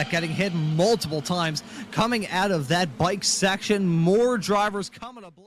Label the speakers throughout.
Speaker 1: Spec getting hit multiple times coming out of that bike section. More drivers coming to blows.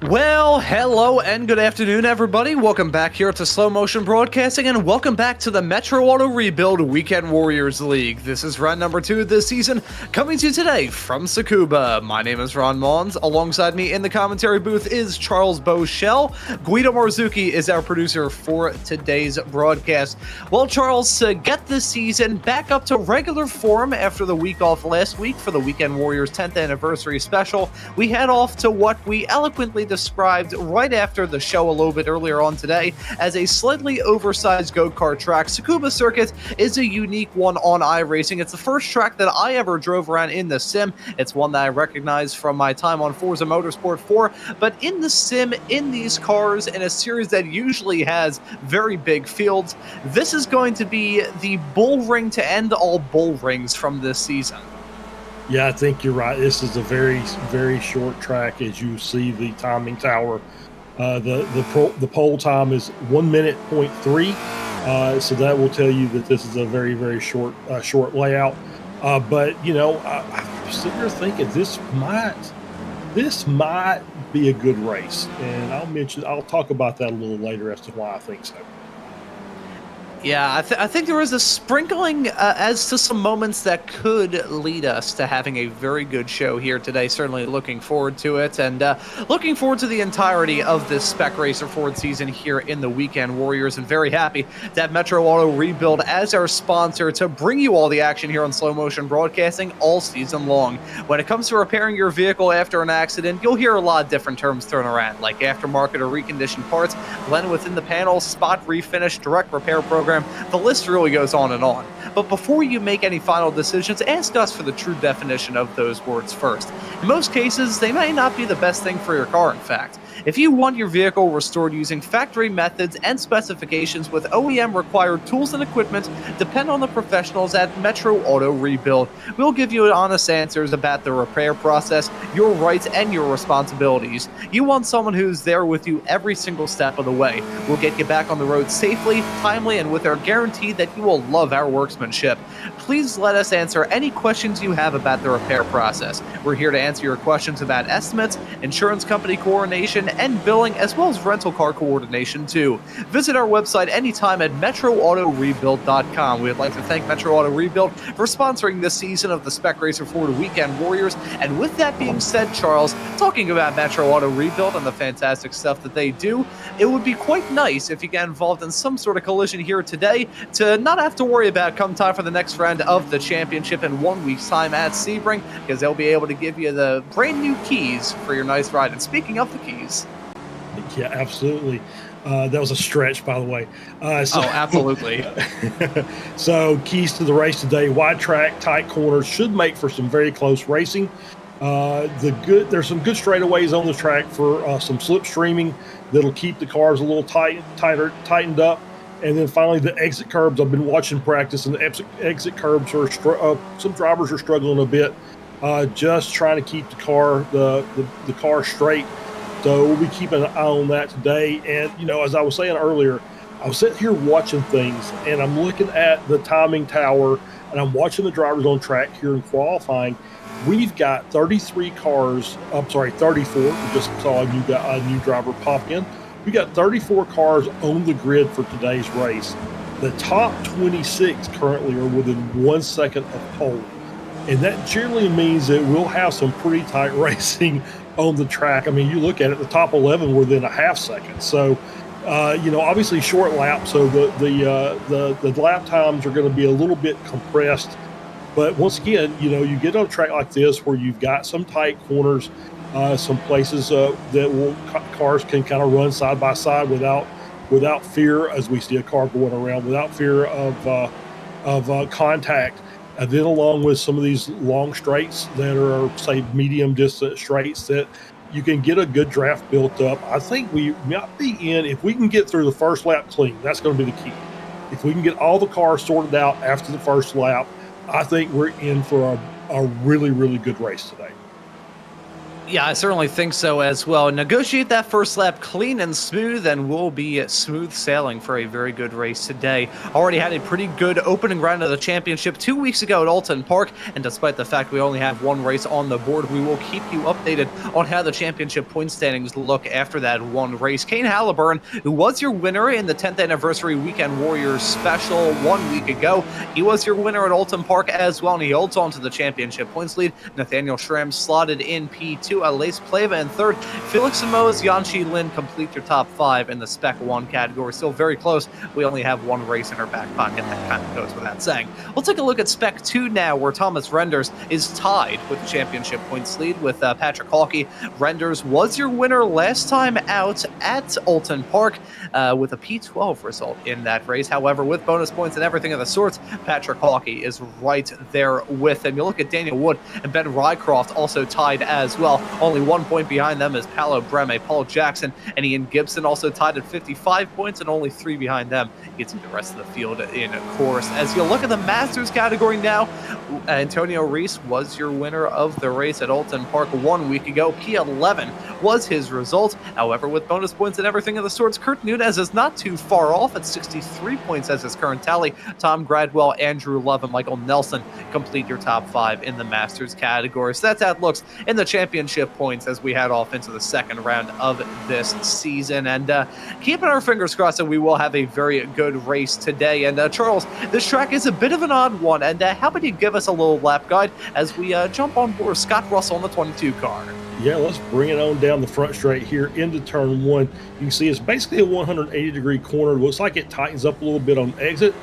Speaker 1: Well, hello and good afternoon, everybody. Welcome back here to Slow Motion Broadcasting, and welcome back to the Metro Auto Rebuild Weekend Warriors League. This is round number 2 of this season, coming to you today from Tsukuba. My name is Maunz. Alongside me in the commentary booth is Charles Boshell. Guido Marzucchi is our producer for today's broadcast. Well, Charles, to get this season back up to regular form after the week off last week for the Weekend Warriors 10th anniversary special, we head off to what we eloquently described right after the show a little bit earlier on today as a slightly oversized go-kart track. Tsukuba Circuit is a unique one on iRacing. It's the first track that I ever drove around in the sim. It's one that I recognize from my time on Forza Motorsport 4, but in the sim, in these cars, in a series that usually has very big fields, this is going to be the bull ring to end all bull rings from this season.
Speaker 2: Yeah, I think you're right. This is a very, very short track. As you see the timing tower, the pole time is 1 minute 0.3. So that will tell you that this is a very, very short layout. But you know, I'm sitting here thinking this might be a good race, and I'll talk about that a little later as to why I think so.
Speaker 1: Yeah, I think there was a sprinkling as to some moments that could lead us to having a very good show here today. Certainly looking forward to it, and looking forward to the entirety of this Spec Racer Ford season here in the Weekend Warriors, and very happy to have Metro Auto Rebuild as our sponsor to bring you all the action here on Slow Motion Broadcasting all season long. When it comes to repairing your vehicle after an accident, you'll hear a lot of different terms thrown around, like aftermarket or reconditioned parts, blend within the panel, spot refinish, direct repair program. The list really goes on and on. But before you make any final decisions, ask us for the true definition of those words first. In most cases, they may not be the best thing for your car, in fact. If you want your vehicle restored using factory methods and specifications with OEM-required tools and equipment, depend on the professionals at Metro Auto Rebuild. We'll give you honest answers about the repair process, your rights, and your responsibilities. You want someone who's there with you every single step of the way. We'll get you back on the road safely, timely, and with our guarantee that you will love our workmanship. Please let us answer any questions you have about the repair process. We're here to answer your questions about estimates, insurance company coordination, and billing, as well as rental car coordination too. Visit our website anytime at metroautorebuild.com. We would like to thank Metro Auto Rebuild for sponsoring this season of the Spec Racer Ford Weekend Warriors. And with that being said, Charles, talking about Metro Auto Rebuild and the fantastic stuff that they do, it would be quite nice if you get involved in some sort of collision here today to not have to worry about come time for the next round of the championship in 1 week's time at Sebring, because they'll be able to give you the brand new keys for your nice ride. And speaking of the keys,
Speaker 2: yeah, absolutely. That was a stretch, by the way.
Speaker 1: Absolutely.
Speaker 2: So keys to the race today: wide track, tight corners should make for some very close racing. There's some good straightaways on the track for some slipstreaming that'll keep the cars a little tightened up. And then finally, the exit curbs. I've been watching practice, and the exit curbs are some drivers are struggling a bit, just trying to keep the car straight. So we'll be keeping an eye on that today. And, as I was saying earlier, I was sitting here watching things, and I'm looking at the timing tower, and I'm watching the drivers on track here in qualifying. We've got 33 cars. I'm sorry, 34. We just saw a new driver pop in. We got 34 cars on the grid for today's race. The top 26 currently are within 1 second of pole. And that generally means that we'll have some pretty tight racing on the track. I mean, you look at it, the top 11 within a half second. So, obviously short lap, so the lap times are going to be a little bit compressed. But once again, you get on a track like this where you've got some tight corners, some places that cars can kind of run side by side without fear, as we see a car going around, without fear of contact. And then along with some of these long straights that are, say, medium distance straights that you can get a good draft built up. I think we might be in, if we can get through the first lap clean, that's going to be the key. If we can get all the cars sorted out after the first lap, I think we're in for a really, really good race today.
Speaker 1: Yeah, I certainly think so as well. Negotiate that first lap clean and smooth, and we'll be smooth sailing for a very good race today. Already had a pretty good opening round of the championship 2 weeks ago at Alton Park, and despite the fact we only have one race on the board, we will keep you updated on how the championship point standings look after that one race. Kane Halliburton, who was your winner in the 10th Anniversary Weekend Warriors special 1 week ago, he was your winner at Alton Park as well, and he holds on to the championship points lead. Nathaniel Schramm slotted in P2. Lace Pleva in third. Felix Samoas, Yanchi Lin complete your top five in the Spec 1 category. Still very close. We only have one race in our back pocket. That kind of goes without saying. We'll take a look at Spec 2 now, where Thomas Renders is tied with the championship points lead with Patrick Hawkey. Renders was your winner last time out at Alton Park with a P12 result in that race. However, with bonus points and everything of the sorts, Patrick Hawkey is right there with him. You look at Daniel Wood and Ben Rycroft also tied as well. Only 1 point behind them is Paolo Breme, Paul Jackson, and Ian Gibson also tied at 55 points, and only 3 behind them gets you the rest of the field in course. As you look at the Masters category now, Antonio Reese was your winner of the race at Alton Park 1 week ago. P11 was his result. However, with bonus points and everything of the sorts, Kurt Nunez is not too far off at 63 points as his current tally. Tom Gradwell, Andrew Love, and Michael Nelson complete your top 5 in the Masters category. So that's how it looks in the championship championship points as we head off into the second round of this season. And keeping our fingers crossed that we will have a very good race today. And Charles, this track is a bit of an odd one. And how about you give us a little lap guide as we jump on board Scott Russell in the 22 car?
Speaker 2: Yeah, let's bring it on down the front straight here into turn one. You can see it's basically a 180-degree corner. Looks like it tightens up a little bit on exit.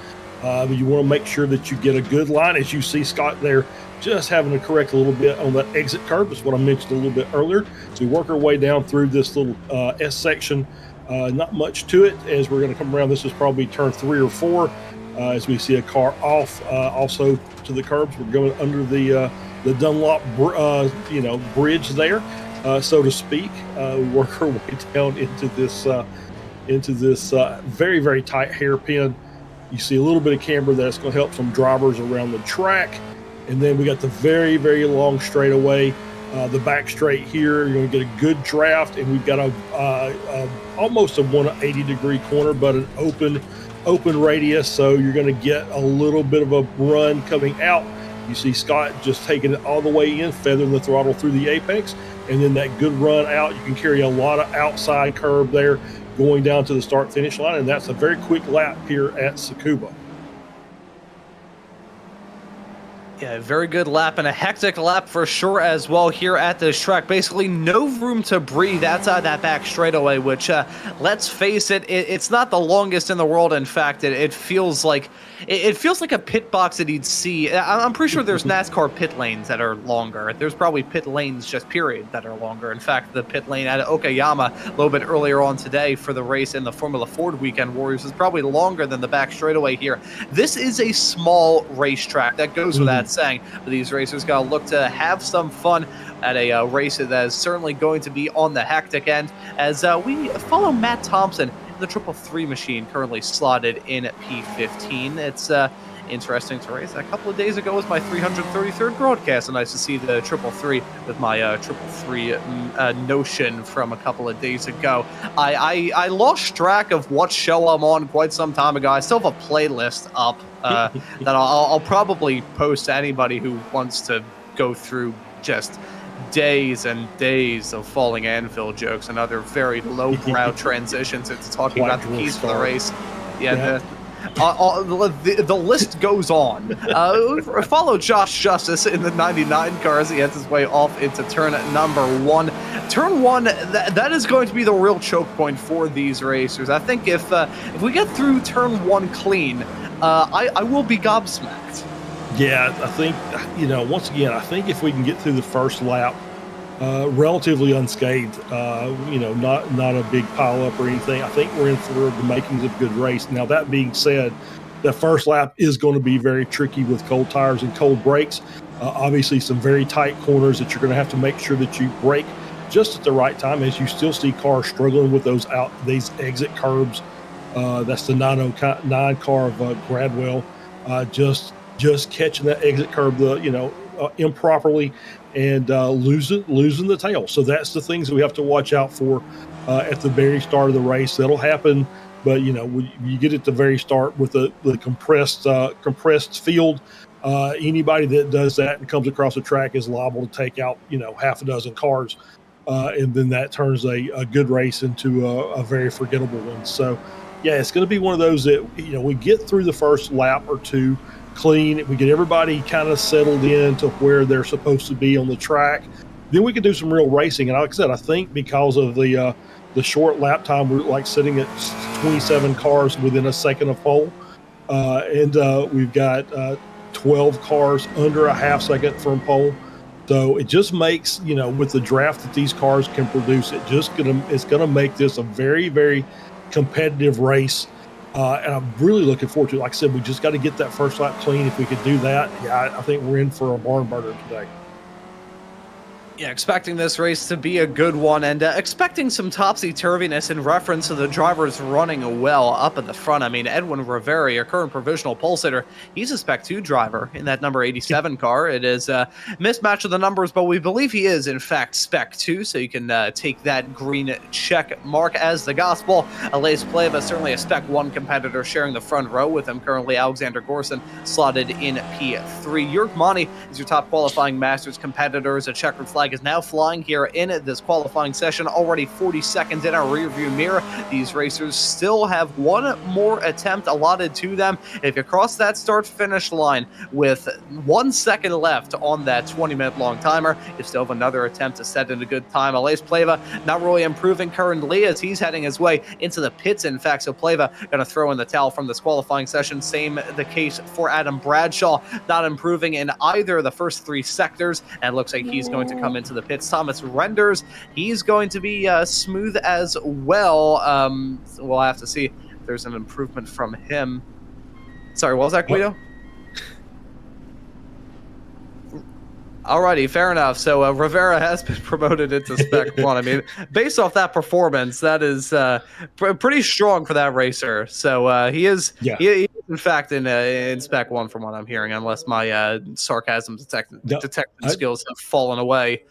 Speaker 2: But you want to make sure that you get a good line. As you see Scott there just having to correct a little bit on that exit curve. That's what I mentioned a little bit earlier. So we work our way down through this little S section. Not much to it as we're going to come around. This is probably turn 3 or 4 as we see a car off also to the curbs. We're going under the Dunlop bridge there, so to speak. We work our way down into this very, very tight hairpin. You see a little bit of camber that's going to help some drivers around the track. And then we got the very, very long straightaway, the back straight here. You're going to get a good draft, and we've got almost a 180-degree corner, but an open radius. So you're going to get a little bit of a run coming out. You see Scott just taking it all the way in, feathering the throttle through the apex, and then that good run out. You can carry a lot of outside curve there going down to the start-finish line, and that's a very quick lap here at Tsukuba.
Speaker 1: Yeah, very good lap and a hectic lap for sure as well here at this track. Basically, no room to breathe outside that back straightaway, which, let's face it, it's not the longest in the world. In fact, it feels like a pit box that you'd see. I'm pretty sure there's NASCAR pit lanes that are longer. There's probably pit lanes just period that are longer. In fact, the pit lane at Okayama a little bit earlier on today for the race in the Formula Ford Weekend Warriors is probably longer than the back straightaway here. This is a small racetrack. That goes without saying. But these racers got to look to have some fun at a race that is certainly going to be on the hectic end as we follow Matt Thompson, the 333 machine, currently slotted in P15. It's interesting to race. A couple of days ago was my 333rd broadcast, and nice to see the 333 with my 333 notion from a couple of days ago. I lost track of what show I'm on quite some time ago. I still have a playlist up that I'll probably post to anybody who wants to go through just days and days of falling anvil jokes and other very lowbrow transitions into talking about the keys for the race. The list goes on. Follow Josh Justice in the 99 car as he heads his way off into turn number 1. Turn 1, that is going to be the real choke point for these racers. I think if we get through turn 1 clean, I will be gobsmacked.
Speaker 2: Yeah, I think, once again, I think if we can get through the first lap relatively unscathed, not a big pile up or anything, I think we're in for the makings of a good race. Now, that being said, the first lap is going to be very tricky with cold tires and cold brakes. Obviously, some very tight corners that you're going to have to make sure that you brake just at the right time, as you still see cars struggling with these exit curbs. That's the 909 car of Gradwell, just catching that exit curb, improperly and losing the tail. So that's the things that we have to watch out for at the very start of the race. That'll happen, but you get at the very start with the compressed field. Anybody that does that and comes across the track is liable to take out half a dozen cars, and then that turns a good race into a very forgettable one. So yeah, it's going to be one of those that we get through the first lap or two clean, we get everybody kind of settled in to where they're supposed to be on the track, then we can do some real racing. And like I said, I think because of the short lap time, we're like sitting at 27 cars within a second of pole, and we've got 12 cars under a half second from pole. So it just makes, with the draft that these cars can produce, it's gonna make this a very, very competitive race. And I'm really looking forward to it. Like I said, we just got to get that first lap clean. If we could do that, I think we're in for a barn burner today.
Speaker 1: Yeah, expecting this race to be a good one, and expecting some topsy-turviness in reference to the drivers running well up at the front. I mean, Edwin Rivera, your current provisional pole sitter, he's a Spec 2 driver in that number 87 car. It is a mismatch of the numbers, but we believe he is, in fact, Spec 2, so you can take that green check mark as the gospel. Alaise Pleva, certainly a Spec 1 competitor, sharing the front row with him currently. Alexander Gorson slotted in P3. Jörg Mani is your top qualifying Masters competitor, as a checkered flag flag is now flying here in this qualifying session. Already 40 seconds in our rearview mirror. These racers still have one more attempt allotted to them. If you cross that start-finish line with 1 second left on that 20-minute long timer, you still have another attempt to set in a good time. Aleix Pleva not really improving currently as he's heading his way into the pits. In fact, so Pleva going to throw in the towel from this qualifying session. Same the case for Adam Bradshaw, not improving in either of the first 3 sectors, and looks like he's going to come into the pits. Thomas Renders, he's going to be smooth as well. So we'll have to see if there's an improvement from him. Sorry, what was that, Guido? Alrighty, fair enough. So Rivera has been promoted into Spec 1. I mean, based off that performance, that is pretty strong for that racer. So he is, he is in fact, in Spec 1 from what I'm hearing, unless my sarcasm detection skills have fallen away.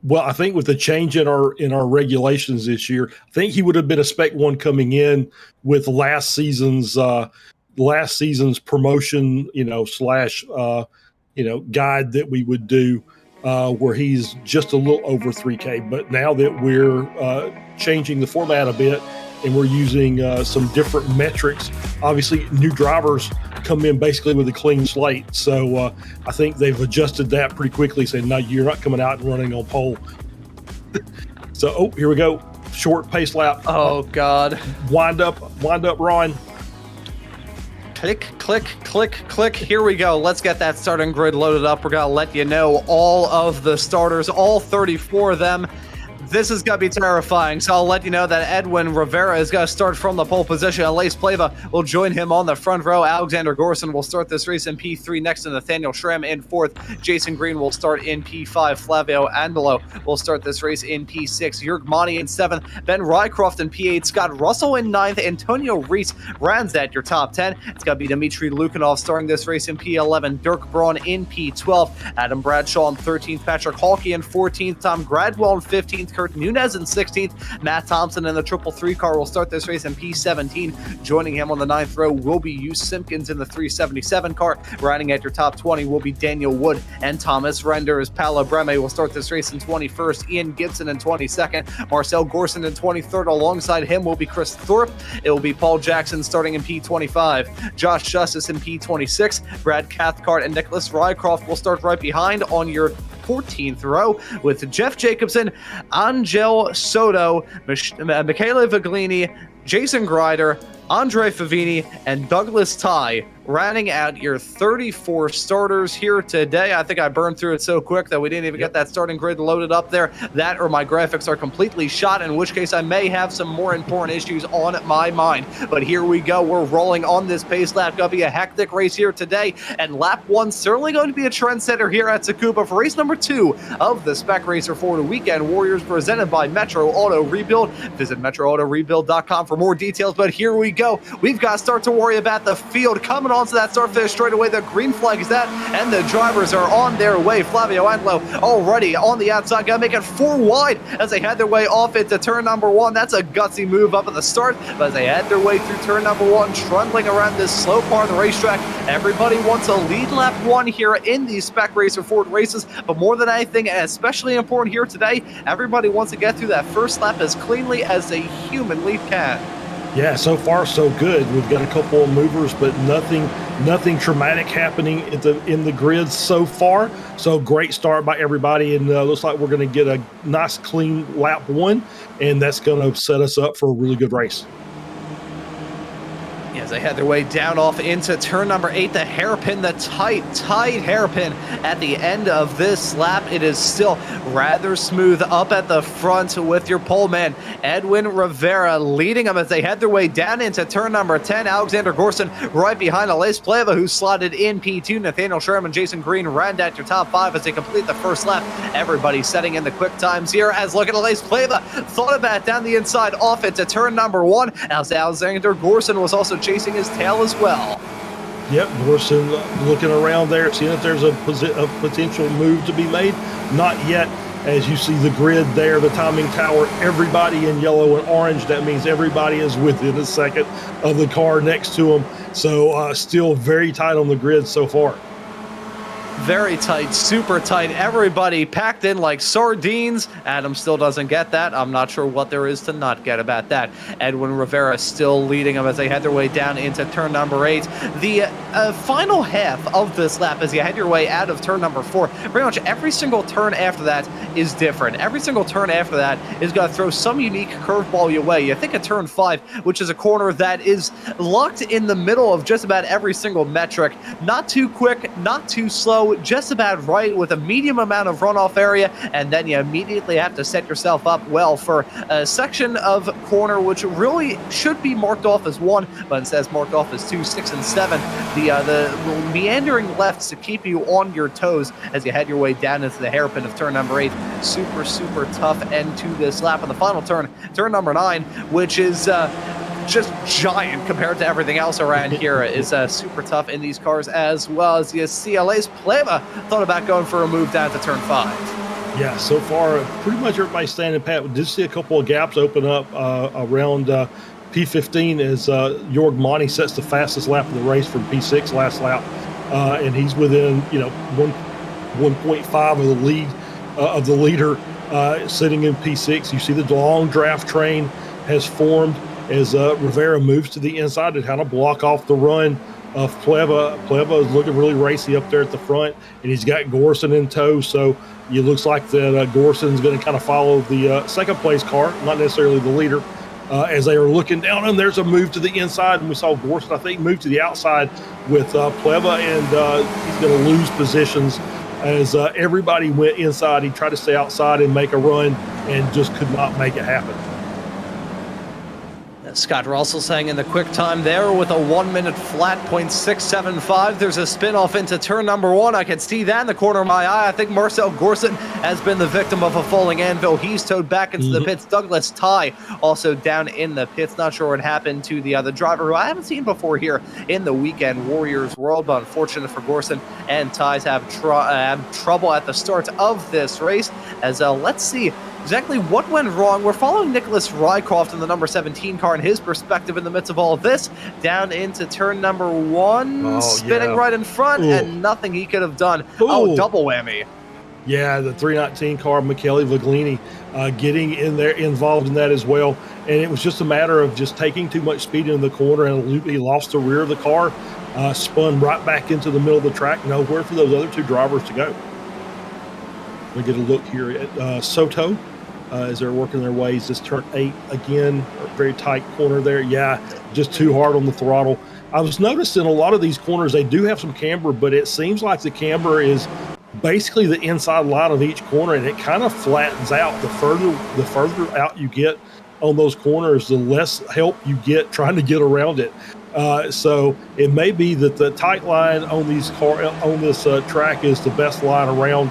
Speaker 2: Well, I think with the change in our regulations this year, I think he would have been a Spec 1 coming in with last season's promotion, slash guide that we would do, where he's just a little over 3K. But now that we're changing the format a bit and we're using some different metrics, obviously new drivers come in basically with a clean slate. So I think they've adjusted that pretty quickly, saying, no, you're not coming out and running on pole. So, here we go. Short pace lap.
Speaker 1: Oh, God.
Speaker 2: Wind up, Ron.
Speaker 1: Click, click, click, click. Here we go. Let's get that starting grid loaded up. We're going to let you know all of the starters, all 34 of them. This is going to be terrifying, so I'll let you know that Edwin Rivera is going to start from the pole position. Aleix Pleva will join him on the front row. Alexander Gorson will start this race in P3 next to Nathaniel Schramm in 4th. Jason Green will start in P5. Flavio Andelo will start this race in P6. Jurg Monty in 7th. Ben Rycroft in P8. Scott Russell in 9th. Antonio Reese rounds at your top 10. It's going to be Dmitry Lukanov starting this race in P11. Dirk Braun in P12. Adam Bradshaw in 13th. Patrick Halke in 14th. Tom Gradwell in 15th. Kurt Nunez in 16th. Matt Thompson in the 333 car will start this race in P17. Joining him on the 9th row will be Hugh Simpkins in the 377 car. Riding at your top 20 will be Daniel Wood and Thomas Renders. Paolo Breme will start this race in 21st. Ian Gibson in 22nd. Marcel Gorson in 23rd. Alongside him will be Chris Thorpe. It will be Paul Jackson starting in P25. Josh Justice in P26. Brad Cathcart and Nicholas Rycroft will start right behind on your 14th row, with Jeff Jacobson, Angel Soto, Michele Viglini, Jason Grider, Andre Favini, and Douglas Ty rounding out your 34 starters here today. I think I burned through it so quick that we didn't even get that starting grid loaded up there. That or my graphics are completely shot, in which case I may have some more important issues on my mind. But here we go. We're rolling on this pace lap. Going to be a hectic race here today. And lap 1 certainly going to be a trendsetter here at Tsukuba for race number 2 of the Spec Racer Florida Weekend Warriors, presented by Metro Auto Rebuild. Visit MetroAutoRebuild.com for more details. But here we go. We've got to start to worry about the field. Coming onto that start finish straight away. The green flag is that, and the drivers are on their way. Flavio Andelo already on the outside. Got to make it 4 wide as they head their way off into turn number 1. That's a gutsy move up at the start, but as they head their way through turn number 1, trundling around this slow part of the racetrack, everybody wants a lead lap 1 here in these Spec Racer Ford races. But more than anything, and especially important here today, everybody wants to get through that first lap as cleanly as they humanly can.
Speaker 2: Yeah, so far so good. We've got a couple of movers, but nothing traumatic happening in the grid so far. So great start by everybody, and looks like we're going to get a nice clean lap 1, and that's going to set us up for a really good race.
Speaker 1: As they head their way down off into turn number 8, the hairpin, the tight hairpin at the end of this lap. It is still rather smooth up at the front with your pole man, Edwin Rivera, leading them as they head their way down into turn number 10. Alexander Gorson right behind Aleix Pleva, who slotted in P2. Nathaniel Sherman, Jason Green round at your top 5 as they complete the first lap. Everybody setting in the quick times here as look at Aleix Pleva. Thought about down the inside off into turn number 1 as Alexander Gorson was also chasing his tail as well.
Speaker 2: Yep, Gorson looking around there, seeing if there's a potential move to be made. Not yet. As you see the grid there, the timing tower, everybody in yellow and orange. That means everybody is within a second of the car next to them. So still very tight on the grid so far.
Speaker 1: Very tight, super tight. Everybody packed in like sardines. Adam still doesn't get that. I'm not sure what there is to not get about that. Edwin Rivera still leading them as they head their way down into turn number 8. The final half of this lap, as you head your way out of turn number 4, pretty much every single turn after that is different. Every single turn after that is going to throw some unique curveball your way. You think of turn 5, which is a corner that is locked in the middle of just about every single metric. Not too quick, not too slow, just about right with a medium amount of runoff area, and then you immediately have to set yourself up well for a section of corner which really should be marked off as 1, but it says marked off as 2, 6, and 7. The meandering lefts to keep you on your toes as you head your way down into the hairpin of turn number 8. Super, super tough end to this lap. And the final turn, turn number 9, which is just giant compared to everything else around here, is super tough in these cars, as well as you see LA's Pleva thought about going for a move down to turn 5.
Speaker 2: Yeah, so far, pretty much everybody's standing pat. We did see a couple of gaps open up around P15 as Jorg Monty sets the fastest lap of the race from P6 last lap, and he's within 1.5 of the lead of the leader sitting in P6. You see the long draft train has formed as Rivera moves to the inside to kind of block off the run of Pleva. Pleva is looking really racy up there at the front, and he's got Gorson in tow, so it looks like that Gorson's going to kind of follow the second place car, not necessarily the leader. As they are looking down, and there's a move to the inside, and we saw Gorson, I think, move to the outside with Pleva, and he's going to lose positions as everybody went inside. He tried to stay outside and make a run and just could not make it happen.
Speaker 1: Scott Russell saying in the quick time there with a 1 minute flat, 0.675. There's a spin off into turn number 1. I can see that in the corner of my eye. I think Marcel Gorson has been the victim of a falling anvil. He's towed back into the pits. Douglas Ty also down in the pits. Not sure what happened to the other driver, who I haven't seen before here in the Weekend Warriors world, but unfortunate for Gorson and Ty's have trouble at the start of this race. As let's see exactly what went wrong. We're following Nicholas Rycroft in the number 17 car and his perspective in the midst of all of this. Down into turn number 1, spinning right in front, and nothing he could have done. Oh, double whammy.
Speaker 2: Yeah, the 319 car, Michele Viglini, getting in there, involved in that as well. And it was just a matter of just taking too much speed in the corner, and he lost the rear of the car, spun right back into the middle of the track. Nowhere for those other 2 drivers to go. We get a look here at Soto. As they're working their ways. This turn 8 again, a very tight corner there. Yeah, just too hard on the throttle. I was noticing a lot of these corners, they do have some camber, but it seems like the camber is basically the inside line of each corner, and it kind of flattens out. The further out you get on those corners, the less help you get trying to get around it. So it may be that the tight line on this track is the best line around.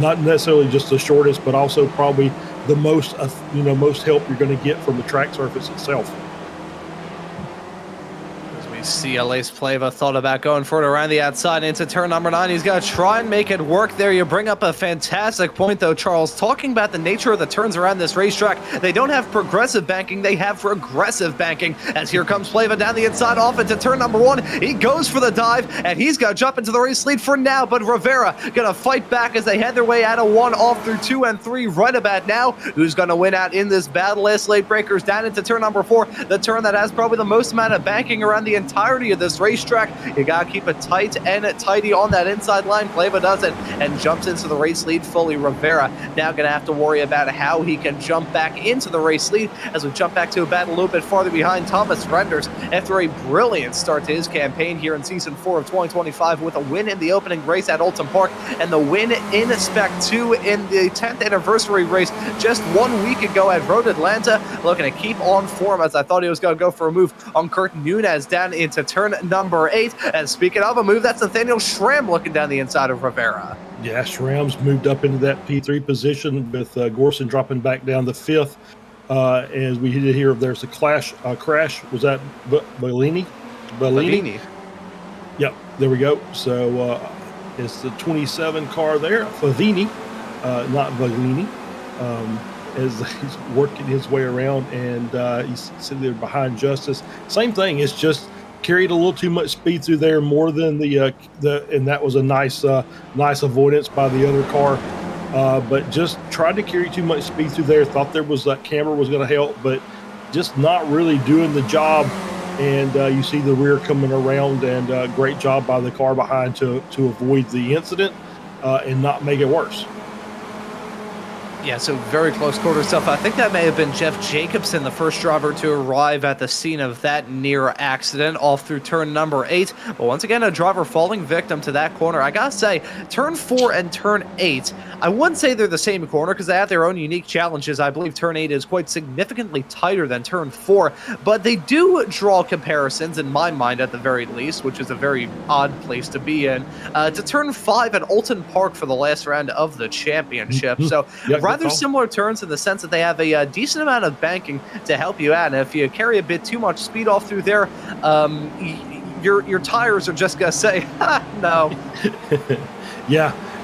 Speaker 2: Not necessarily just the shortest, but also probably the most help you're going to get from the track surface itself.
Speaker 1: See LA's Pleva thought about going for it around the outside into turn number 9. He's going to try and make it work there. You bring up a fantastic point, though, Charles, talking about the nature of the turns around this racetrack. They don't have progressive banking. They have regressive banking, as here comes Pleva down the inside off into turn number 1. He goes for the dive, and he's going to jump into the race lead for now, but Rivera going to fight back as they head their way out of 1 off through 2 and 3 right about now. Who's going to win out in this battle as late breakers down into turn number 4, the turn that has probably the most amount of banking around the entirety of this racetrack. You gotta keep it tight and tidy on that inside line. Pleva does it and jumps into the race lead fully. Rivera now gonna have to worry about how he can jump back into the race lead as we jump back to a battle a little bit farther behind. Thomas Renders, after a brilliant start to his campaign here in season 4 of 2025 with a win in the opening race at Oulton Park and the win in Spec 2 in the 10th anniversary race just 1 week ago at Road Atlanta, looking to keep on form, as I thought he was going to go for a move on Kurt Nunez down into turn number 8. And speaking of a move, that's Nathaniel Schramm looking down the inside of Rivera.
Speaker 2: Yeah, Schramm's moved up into that P3 position with Gorson dropping back down to 5th. As we did here, there's a crash. Was that Bellini? Yep, there we go. So it's the 27 car there, Favini, not Bellini. As he's working his way around, and he's sitting there behind Justice. Same thing. It's just carried a little too much speed through there, more than and that was a nice avoidance by the other car. But just tried to carry too much speed through there. Thought there was that camera was going to help, but just not really doing the job. And you see the rear coming around, and great job by the car behind to avoid the incident and not make it worse.
Speaker 1: Yeah, so very close quarter stuff. I think that may have been Jeff Jacobson, the first driver to arrive at the scene of that near accident off through turn number 8. But once again, a driver falling victim to that corner. I gotta say, turn 4 and turn 8, I wouldn't say they're the same corner because they have their own unique challenges. I believe turn 8 is quite significantly tighter than turn 4, but they do draw comparisons, in my mind at the very least, which is a very odd place to be in, to turn 5 at Alton Park for the last round of the championship. So rather similar turns in the sense that they have a decent amount of banking to help you out, and if you carry a bit too much speed off through there, your tires are just gonna say, no.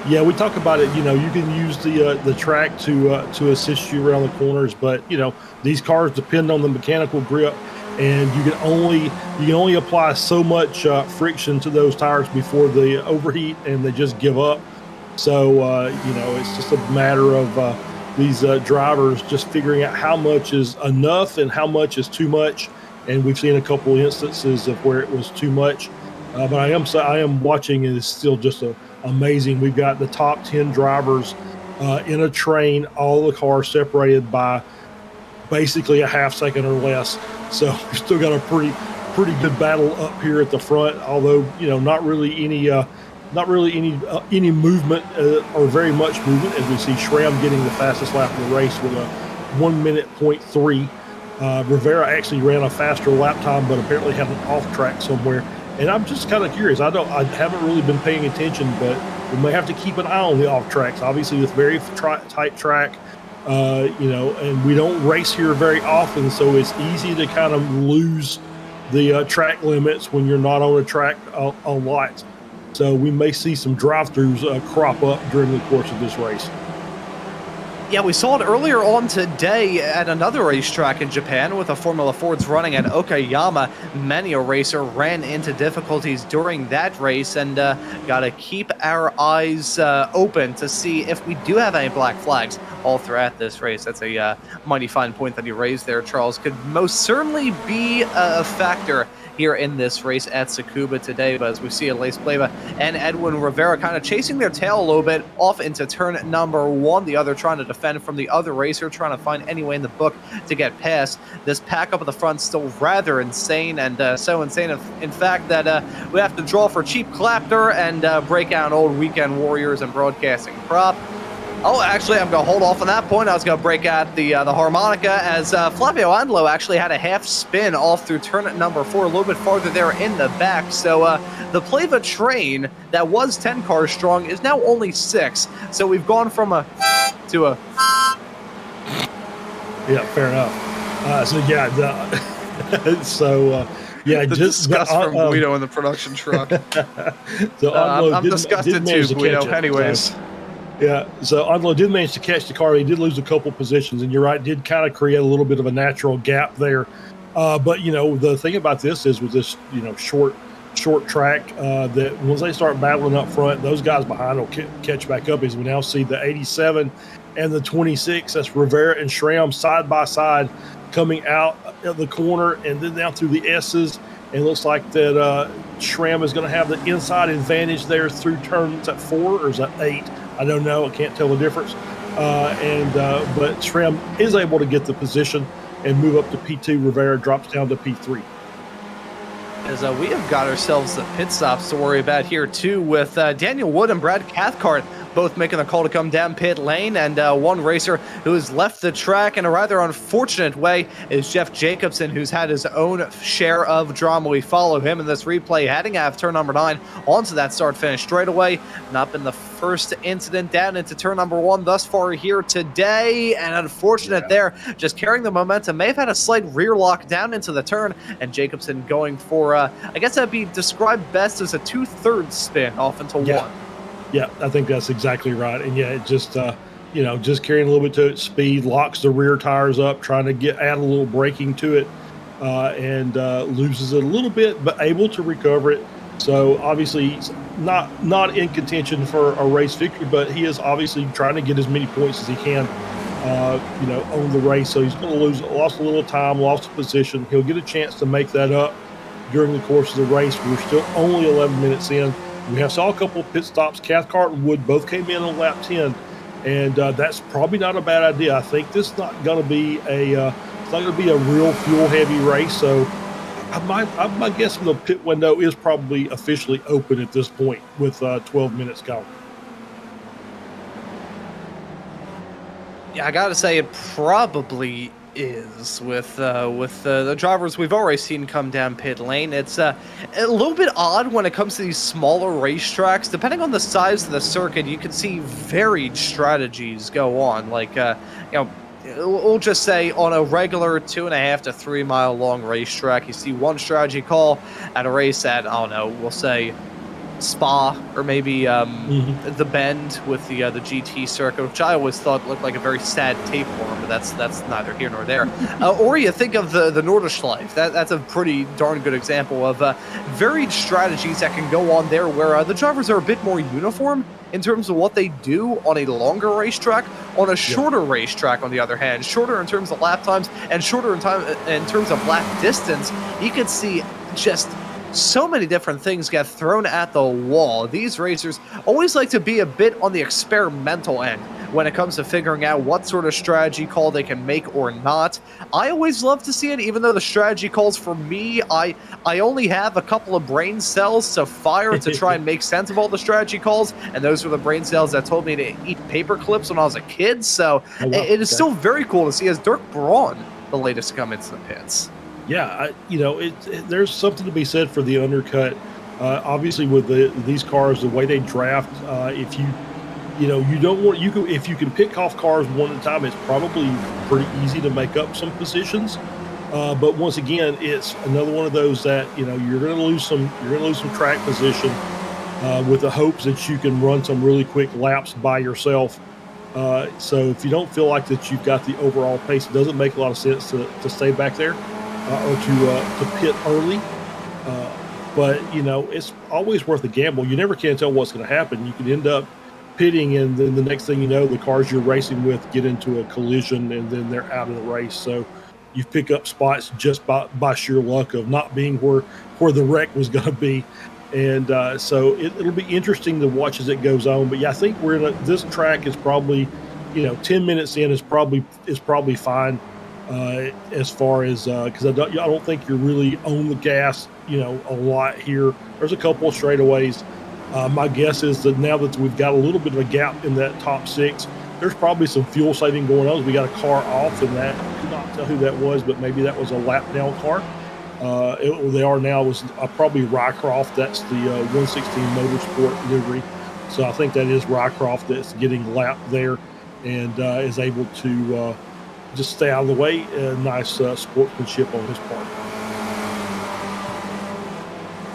Speaker 1: Yeah, we talk about it. You can use the track to assist you around the corners, but these cars depend on the mechanical grip, and you can only apply so much friction to those tires before they overheat and they just give up. So it's just a matter of these drivers just figuring out how much is enough and how much is too much. And we've seen a couple of instances of where it was too much. But I am watching, and it's still just amazing. We've got the top 10 drivers in a train, all the cars separated by basically a half second or less. So we've still got a pretty good battle up here at the front, although not really any movement or very much movement, as we see Schramm getting the fastest lap of the race with a 1 minute 0.3. Rivera actually ran a faster lap time, but apparently had an off track somewhere. And I'm just kind of curious. I haven't really been paying attention, but we may have to keep an eye on the off tracks. Obviously, it's very tight track, and we don't race here very often, so it's easy to kind of lose the track limits when you're not on a track a lot. So we may see some drive-throughs crop up during the course of this race. Yeah, we saw it earlier on today at another racetrack in Japan with the Formula Fords running at Okayama. Many a racer ran into difficulties during that race, and got to keep our eyes open to see if we do have any black flags all throughout this race. That's a mighty fine point that you raised there, Charles. Could most certainly be a factor here in this race at Tsukuba today, but as we see Elise Pleva and Edwin Rivera kind of chasing their tail a little bit off into turn number 1, the other trying to defend from the other racer, trying to find any way in the book to get past. This pack up at the front still rather insane, and so insane in fact that we have to draw for cheap clapter and break out old Weekend Warriors and broadcasting prop. Oh, actually, I'm going to hold off on that point. I was going to break out the harmonica, as Flavio Andlo actually had a half spin off through turn number 4, a little bit farther there in the back. So the Pleva train that was 10 cars strong is now only 6. So we've gone from a to a.
Speaker 2: Yeah, fair enough.
Speaker 1: The disgust from Guido in the production truck. I'm disgusted too, Guido. Anyways.
Speaker 2: Yeah, so Andlo did manage to catch the car. He did lose a couple positions, and you're right, did kind of create a little bit of a natural gap there. But the thing about this is with this short track, that once they start battling up front, those guys behind will catch back up. As we now see the 87 and the 26, that's Rivera and Schramm side by side coming out of the corner and then down through the S's. And it looks like that Schramm is going to have the inside advantage there through turns at 4, or is that 8? I don't know. I can't tell the difference. But Schramm is able to get the position and move up to P2. Rivera drops down to P3.
Speaker 1: As we have got ourselves the pit stops to worry about here, too, with Daniel Wood and Brad Cathcart both making the call to come down pit lane, and one racer who has left the track in a rather unfortunate way is Jeff Jacobson, who's had his own share of drama. We follow him in this replay heading out of turn number 9 onto that start-finish straightaway. Not been the first incident down into turn number 1 thus far here today, and unfortunate there, just carrying the momentum. May have had a slight rear lock down into the turn, and Jacobson going for, I guess that'd be described best as a 2/3 spin off into 1.
Speaker 2: Yeah, I think that's exactly right. And yeah, it just, just carrying a little bit to its speed, locks the rear tires up, trying to add a little braking to it. and loses it a little bit, but able to recover it. So obviously, he's not in contention for a race victory, but he is obviously trying to get as many points as he can, on the race. So he's going to lost a little time, lost a position. He'll get a chance to make that up during the course of the race. We're still only 11 minutes in. We have saw a couple of pit stops. Cathcart and Wood both came in on lap 10, and that's probably not a bad idea. I think this is not going to be it's not going to be a real fuel heavy race. So my guess the pit window is probably officially open at this point with 12 minutes gone.
Speaker 1: Yeah, I gotta say it probably is with the drivers we've already seen come down pit lane. It's a little bit odd when it comes to these smaller racetracks. Depending on the size of the circuit, you can see varied strategies go on. Like we'll just say on a regular 2.5 to 3 mile long racetrack, you see one strategy call at a race at, I don't know, we'll say Spa, or maybe the Bend with the GT circuit, which I always thought looked like a very sad tapeworm, but that's neither here nor there. Or you think of the Nordschleife. That's a pretty darn good example of varied strategies that can go on there, where the drivers are a bit more uniform in terms of what they do on a longer racetrack. On a shorter racetrack, on the other hand, shorter in terms of lap times and shorter in terms of lap distance, you could see just so many different things get thrown at the wall. These racers always like to be a bit on the experimental end when it comes to figuring out what sort of strategy call they can make or not. I always love to see it, even though the strategy calls for me, I only have a couple of brain cells to fire to try and make sense of all the strategy calls, and those were the brain cells that told me to eat paper clips when I was a kid. So it is still very cool to see as Dirk Braun, the latest to come into the pits.
Speaker 2: Yeah, there's something to be said for the undercut. Obviously, with these cars, the way they draft, if you don't want if you can pick off cars one at a time, it's probably pretty easy to make up some positions. But once again, it's another one of those that you're going to lose some track position with the hopes that you can run some really quick laps by yourself. So if you don't feel like that you've got the overall pace, it doesn't make a lot of sense to stay back there. Or to pit early, but it's always worth a gamble. You never can tell what's going to happen. You could end up pitting, and then the next thing you know, the cars you're racing with get into a collision, and then they're out of the race. So you pick up spots just by sheer luck of not being where the wreck was going to be, and so it'll be interesting to watch as it goes on. But yeah, I think this track is probably 10 minutes in is probably fine. As far as because I don't think you're really on the gas a lot here. There's a couple of straightaways. My guess is that now that we've got a little bit of a gap in that top six, there's probably some fuel saving going on. We got a car off, and that I could not tell who that was, but maybe that was a lap down car. They are now was probably Rycroft. That's the 116 Motorsport livery. So I think that is Rycroft that's getting lapped there, and is able to just stay out of the way. Nice sportsmanship on his part.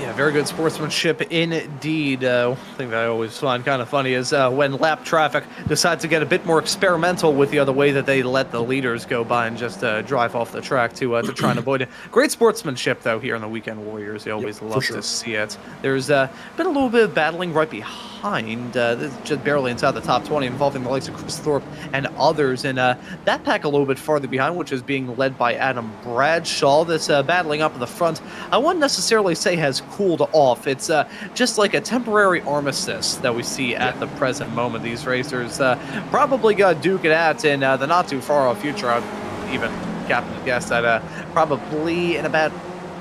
Speaker 1: Yeah, very good sportsmanship indeed. One thing that I always find kind of funny is when lap traffic decides to get a bit more experimental with the other way that they let the leaders go by and just drive off the track to try and avoid it. Great sportsmanship, though, here in the Weekend Warriors. You always love to see it. There's been a little bit of battling right behind, just barely inside the top 20, involving the likes of Chris Thorpe and others. And that pack a little bit farther behind, which is being led by Adam Bradshaw, that's battling up in the front. I wouldn't necessarily say has cooled off. It's just like a temporary armistice that we see at the present moment. These racers probably got to duke it out in the not too far off future. I'd even happen to guess that probably in about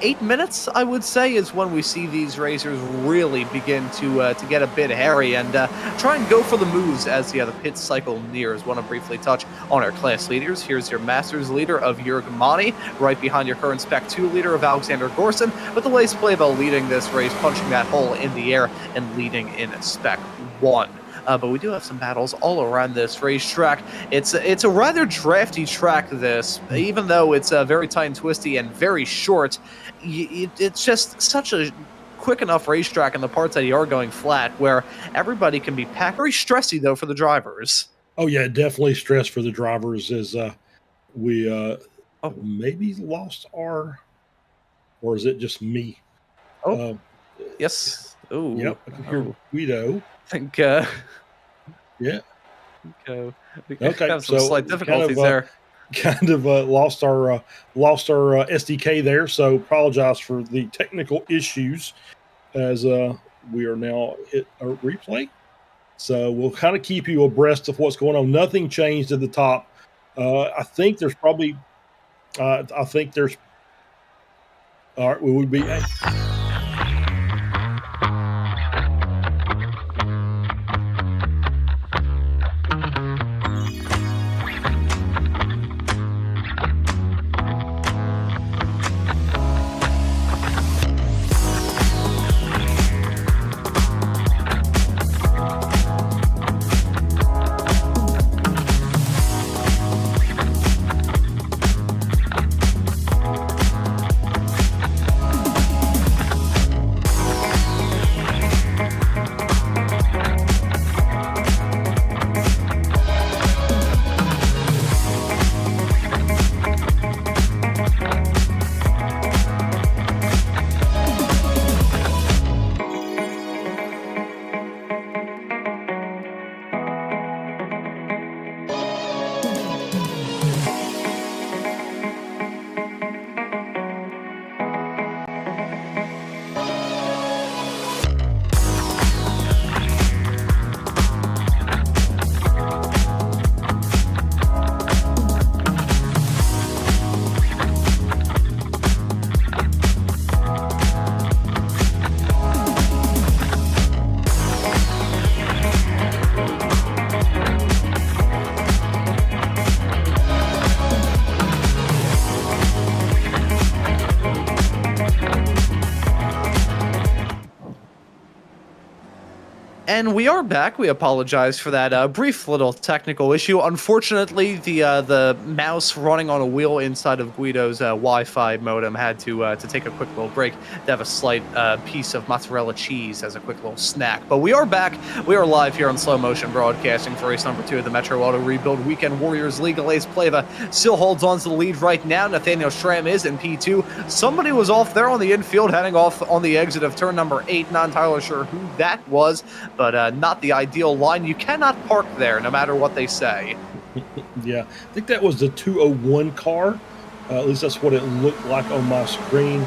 Speaker 1: 8 minutes, I would say, is when we see these racers really begin to get a bit hairy and try and go for the moves as the pit cycle nears. Want to briefly touch on our class leaders. Here's your Masters leader of Jurg Mani, right behind your current Spec 2 leader of Alexander Gorson, with the Lace Playville leading this race, punching that hole in the air and leading in Spec 1. But we do have some battles all around this racetrack. It's a rather drafty track, this, even though it's very tight and twisty and very short. It's just such a quick enough racetrack in the parts that you are going flat where everybody can be packed. Very stressy, though, for the drivers.
Speaker 2: Oh, yeah, definitely stress for the drivers as we maybe lost our or is it just me?
Speaker 1: Oh, yes. Oh,
Speaker 2: Yep, I can hear Guido.
Speaker 1: I think
Speaker 2: Yeah.
Speaker 1: we
Speaker 2: Okay.
Speaker 1: have some
Speaker 2: So
Speaker 1: slight difficulties there.
Speaker 2: lost our SDK there. So apologize for the technical issues as we are now at a replay. So we'll kind of keep you abreast of what's going on. Nothing changed at the top. I think there's probably. I think there's. All right, we would be.
Speaker 1: And we are back. We apologize for that brief little technical issue. Unfortunately, the mouse running on a wheel inside of Guido's Wi-Fi modem had to take a quick little break to have a slight piece of mozzarella cheese as a quick little snack. But we are back. We are live here on Slow Motion Broadcasting for race number 2 of the Metro Auto Rebuild Weekend Warriors League. Alaze Pleva still holds on to the lead right now. Nathaniel Schramm is in P2. Somebody was off there on the infield, heading off on the exit of turn number 8. Not entirely sure who that was, but not the ideal line. You cannot park there, no matter what they say.
Speaker 2: Yeah, I think that was the 201 car. At least that's what it looked like on my screen.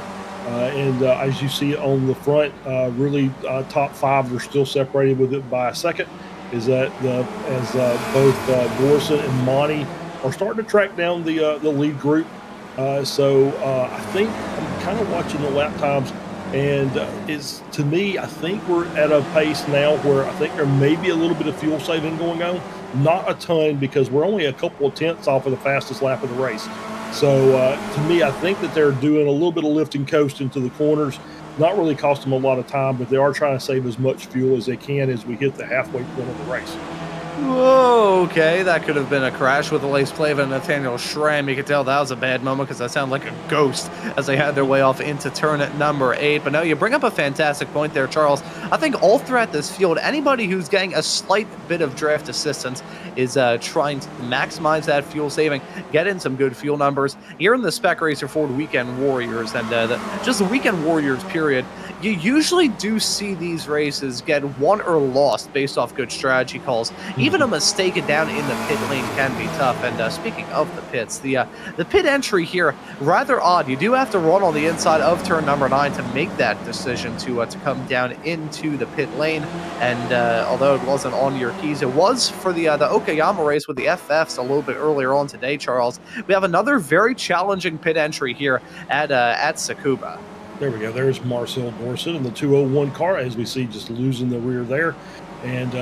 Speaker 2: And as you see on the front, really top 5 are still separated with it by a second. Is that both Gorson and Monty are starting to track down the lead group. So I think I'm kind of watching the lap times. And to me, I think we're at a pace now where I think there may be a little bit of fuel saving going on. Not a ton, because we're only a couple of tenths off of the fastest lap of the race. So to me, I think that they're doing a little bit of lift and coast into the corners. Not really cost them a lot of time, but they are trying to save as much fuel as they can as we hit the halfway point of the race.
Speaker 1: Whoa, okay, that could have been a crash with Alaze Pleva and Nathaniel Schramm. You could tell that was a bad moment because that sounded like a ghost as they had their way off into turn number 8. But no, you bring up a fantastic point there, Charles. I think all throughout this field, anybody who's getting a slight bit of draft assistance is trying to maximize that fuel saving, get in some good fuel numbers. Here in the Spec Racer Ford Weekend Warriors and just the Weekend Warriors period, you usually do see these races get won or lost based off good strategy calls. Even a mistake down in the pit lane can be tough. And speaking of the pits, the pit entry here, rather odd. You do have to run on the inside of turn number 9 to make that decision to come down into the pit lane. And although it wasn't on your keys, it was for the Okayama race with the FFs a little bit earlier on today, Charles. We have another very challenging pit entry here at Tsukuba.
Speaker 2: There we go. There's Marcel Gorson in the 201 car, as we see, just losing the rear there, and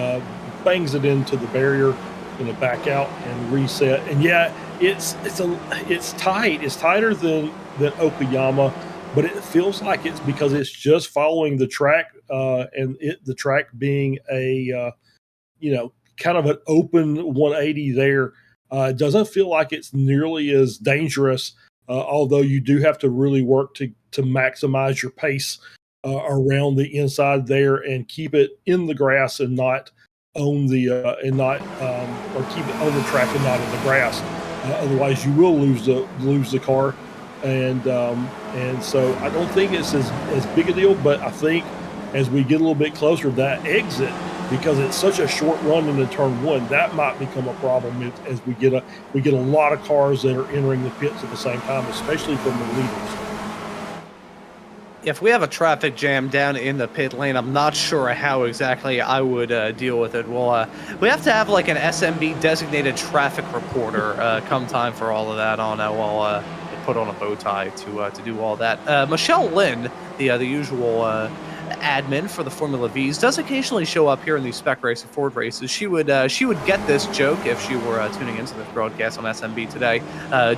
Speaker 2: bangs it into the barrier, going to back out and reset. And yeah, it's tight. It's tighter than Okayama, but it feels like it's because it's just following the track, and the track being a kind of an open 180 there. It doesn't feel like it's nearly as dangerous. Although you do have to really work to maximize your pace around the inside there and keep it in the grass and not on the or keep it on the track and not in the grass. Otherwise, you will lose the car. and so I don't think it's as big a deal. But I think as we get a little bit closer to that exit, because it's such a short run into turn one, that might become a problem as we get a lot of cars that are entering the pits at the same time, especially from the leaders.
Speaker 1: If we have a traffic jam down in the pit lane, I'm not sure how exactly I would deal with it. Well, we have to have like an SMB designated traffic reporter come time for all of that on while put on a bow tie to do all that. Michelle Lynn, the usual admin for the Formula V's, does occasionally show up here in these Spec Race and Ford races. She would get this joke if she were tuning into this broadcast on SMB today.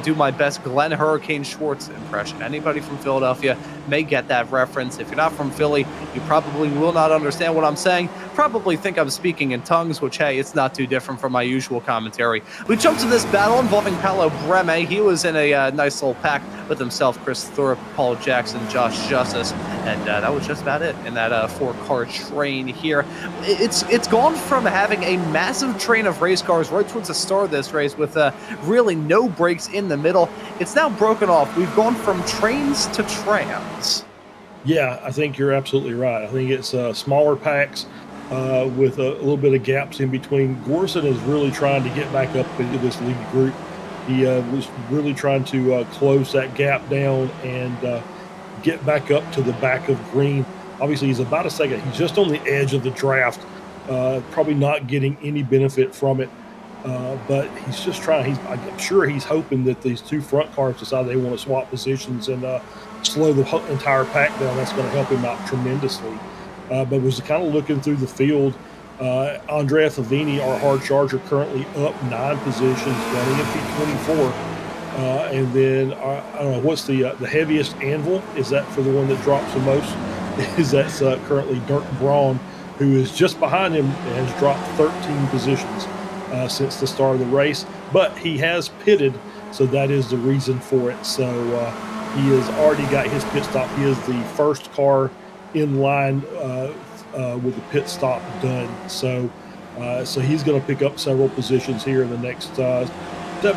Speaker 1: Do my best Glenn Hurricane Schwartz impression. Anybody from Philadelphia may get that reference. If you're not from Philly, you probably will not understand what I'm saying. Probably think I'm speaking in tongues, which, hey, it's not too different from my usual commentary. We jump to this battle involving Paolo Breme. He was in a nice little pack with himself, Chris Thorpe, Paul Jackson, Josh Justice, and that was just about it in that 4-car train here. It's gone from having a massive train of race cars right towards the start of this race with really no breaks in the middle. It's now broken off. We've gone from trains to trams.
Speaker 2: Yeah, I think you're absolutely right. I think it's smaller packs with a little bit of gaps in between. Gorson is really trying to get back up into this lead group. He was really trying to close that gap down and get back up to the back of green. Obviously, he's about a second. He's just on the edge of the draft, probably not getting any benefit from it. But he's just trying. I'm sure he's hoping that these two front cars decide they want to swap positions and slow the entire pack down. That's going to help him out tremendously. But was kind of looking through the field. Andrea Favini, our hard charger, currently up 9 positions, running at P24. And then I don't know what's the heaviest anvil. Is that for the one that drops the most? That's currently Dirk Braun, who is just behind him and has dropped 13 positions since the start of the race. But he has pitted, so that is the reason for it. So he has already got his pit stop. He is the first car in line with the pit stop done. So he's going to pick up several positions here in the next 7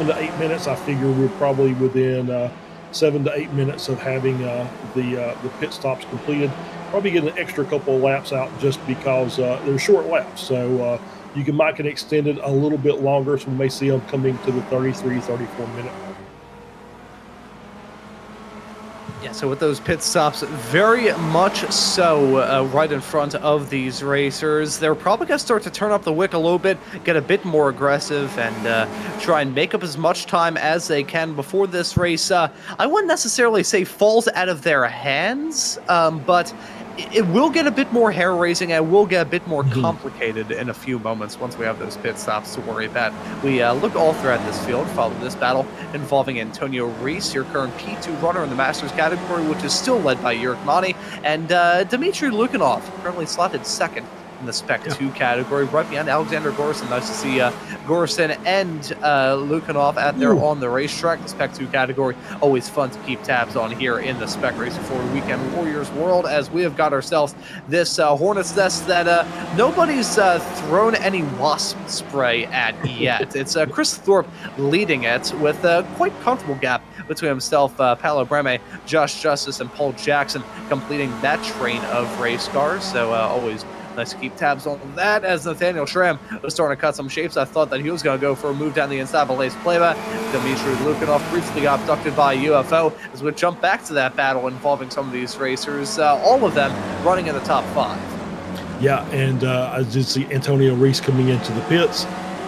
Speaker 2: to 8 minutes. I figure we're probably within 7 to 8 minutes of having the pit stops completed. Probably get an extra couple of laps out just because they're short laps. So you can extend it a little bit longer. So we may see them coming to the 33, 34 minute mark.
Speaker 1: Yeah, so with those pit stops, very much so right in front of these racers, they're probably going to start to turn up the wick a little bit, get a bit more aggressive, and try and make up as much time as they can before this race. I wouldn't necessarily say falls out of their hands, but it will get a bit more hair-raising and will get a bit more complicated in a few moments once we have those pit stops to worry about. We look all throughout this field, follow this battle involving Antonio Reese, your current P2 runner in the Masters category, which is still led by Yurik Mani, and Dmitry Lukinov, currently slotted second in the Spec 2 category, right behind Alexander Gorson. Nice to see Gorson and Lukinov out there on the racetrack. The Spec 2 category, always fun to keep tabs on here in the Spec Race for Weekend Warriors world, as we have got ourselves this Hornet's Nest that nobody's thrown any wasp spray at yet. It's Chris Thorpe leading it with a quite comfortable gap between himself, Paolo Breme, Josh Justice, and Paul Jackson completing that train of race cars. So always nice to keep tabs on that. As Nathaniel Schramm was starting to cut some shapes, I thought that he was going to go for a move down the inside, but Lace playback. Dmitry Lukinov briefly got abducted by a UFO as we jump back to that battle involving some of these racers, all of them running in the top 5.
Speaker 2: Yeah, and I did see Antonio Reese coming into the pits.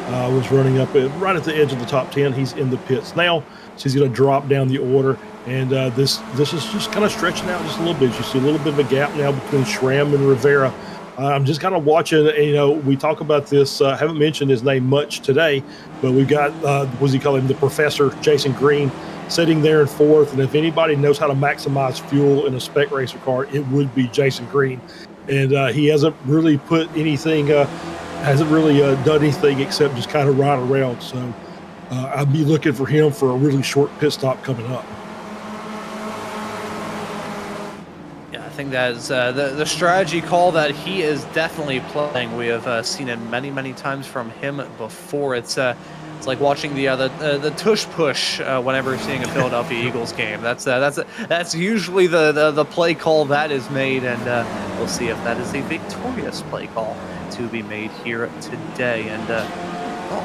Speaker 2: Was running up right at the edge of the top 10. He's in the pits now, so he's going to drop down the order. And this is just kind of stretching out just a little bit. You see a little bit of a gap now between Schramm and Rivera. I'm just kind of watching, we talk about this, haven't mentioned his name much today, but we've got, what does he call him, the Professor, Jason Green, sitting there in fourth. And if anybody knows how to maximize fuel in a Spec Racer car, it would be Jason Green. And he hasn't really put anything, done anything except just kind of ride around. So I'll be looking for him for a really short pit stop coming up.
Speaker 1: I think that is the strategy call that he is definitely playing. We have seen it many, many times from him before. It's It's like watching the tush push whenever you're seeing a Philadelphia Eagles game. That's usually the play call that is made, and we'll see if that is a victorious play call to be made here today. And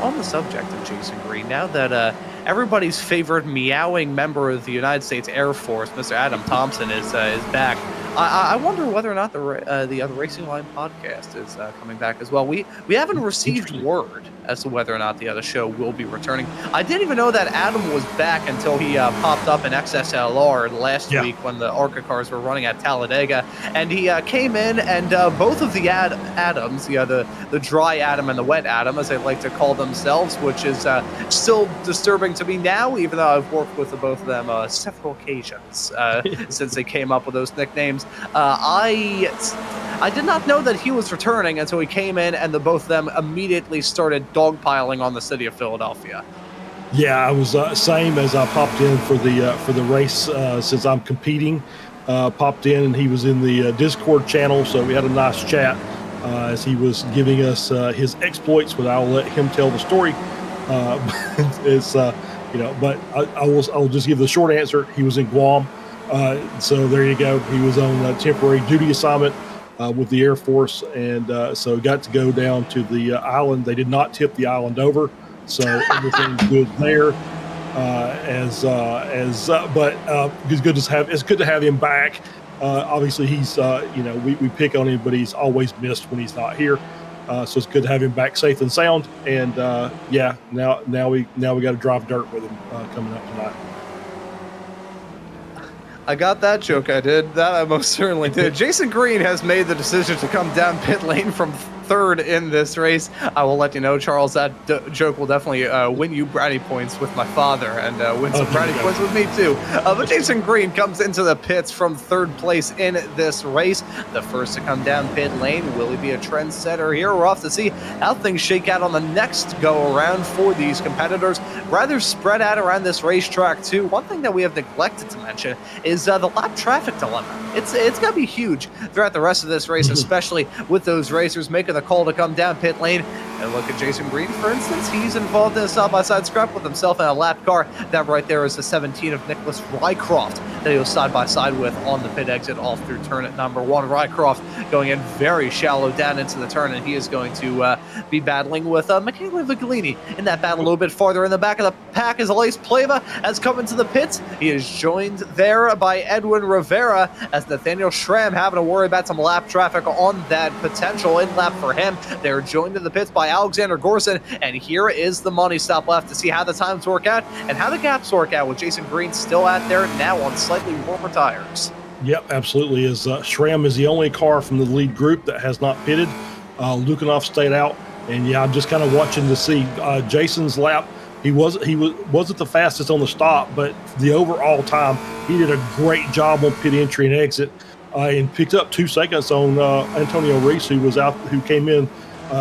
Speaker 1: on the subject of Jason Green, now that everybody's favorite meowing member of the United States Air Force, Mr. Adam Thompson, is back. I wonder whether or not the other Racing Line podcast is coming back as well. We haven't received word as to whether or not the other show will be returning. I didn't even know that Adam was back until he popped up in XSLR last week when the ARCA cars were running at Talladega, and he came in, and both of the Adams, the dry Adam and the wet Adam, as they like to call themselves, which is still disturbing to me now, even though I've worked with the both of them several occasions since they came up with those nicknames. I did not know that he was returning until he came in, and the both of them immediately started dogpiling on the city of Philadelphia.
Speaker 2: Yeah, I was same as I popped in for the race since I'm competing. Popped in, and he was in the Discord channel, so we had a nice chat as he was giving us his exploits. But I'll let him tell the story. It's but I'll just give the short answer. He was in Guam. So there you go. He was on a temporary duty assignment with the Air Force, and so got to go down to the island. They did not tip the island over, so everything's good there. But it's good to have him back. Obviously, he's we pick on him, but he's always missed when he's not here. So it's good to have him back safe and sound. And now we got to drive dirt with him coming up tonight.
Speaker 1: I got that joke. I did. That I most certainly did. Jason Green has made the decision to come down pit lane from third in this race. I will let you know, Charles, that joke will definitely win you brownie points with my father, and win some brownie points with me too. But Jason Green comes into the pits from third place in this race. The first to come down pit lane. Will he be a trendsetter here? We're off to see how things shake out on the next go around for these competitors. Rather spread out around this racetrack too. One thing that we have neglected to mention is the lap traffic dilemma. It's going to be huge throughout the rest of this race, especially with those racers making the call to come down pit lane. And look at Jason Green, for instance. He's involved in a side-by-side scrap with himself in a lap car. That right there is the 17 of Nicholas Rycroft that he was side-by-side with on the pit exit off through turn at number 1. Rycroft going in very shallow down into the turn, and he is going to be battling with Michele Vicolini in that battle a little bit farther in the back of the pack as Elias Pleva has come into the pits. He is joined there by Edwin Rivera as Nathaniel Schramm having to worry about some lap traffic on that potential in-lap for him. They're joined in the pits by Alexander Gorson, and here is the money stop left to see how the times work out and how the gaps work out with Jason Green still out there now on slightly warmer tires.
Speaker 2: Yep, absolutely. As Schramm is the only car from the lead group that has not pitted. Lukanov stayed out, and I'm just kind of watching to see Jason's lap. He wasn't the fastest on the stop, but the overall time, he did a great job on pit entry and exit, and picked up 2 seconds on Antonio Reese, who came in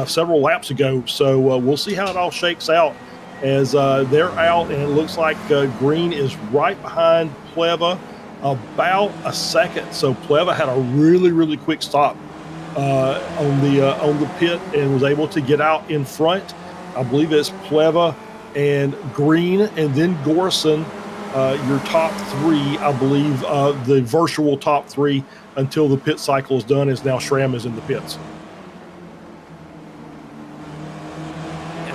Speaker 2: several laps ago. So we'll see how it all shakes out as they're out, and it looks like Green is right behind Pleva about a second. So Pleva had a really, really quick stop on the pit and was able to get out in front. I believe it's Pleva and Green, and then Gorson, your top three. I believe the virtual top three until the pit cycle is done, as now Schramm is in the pits.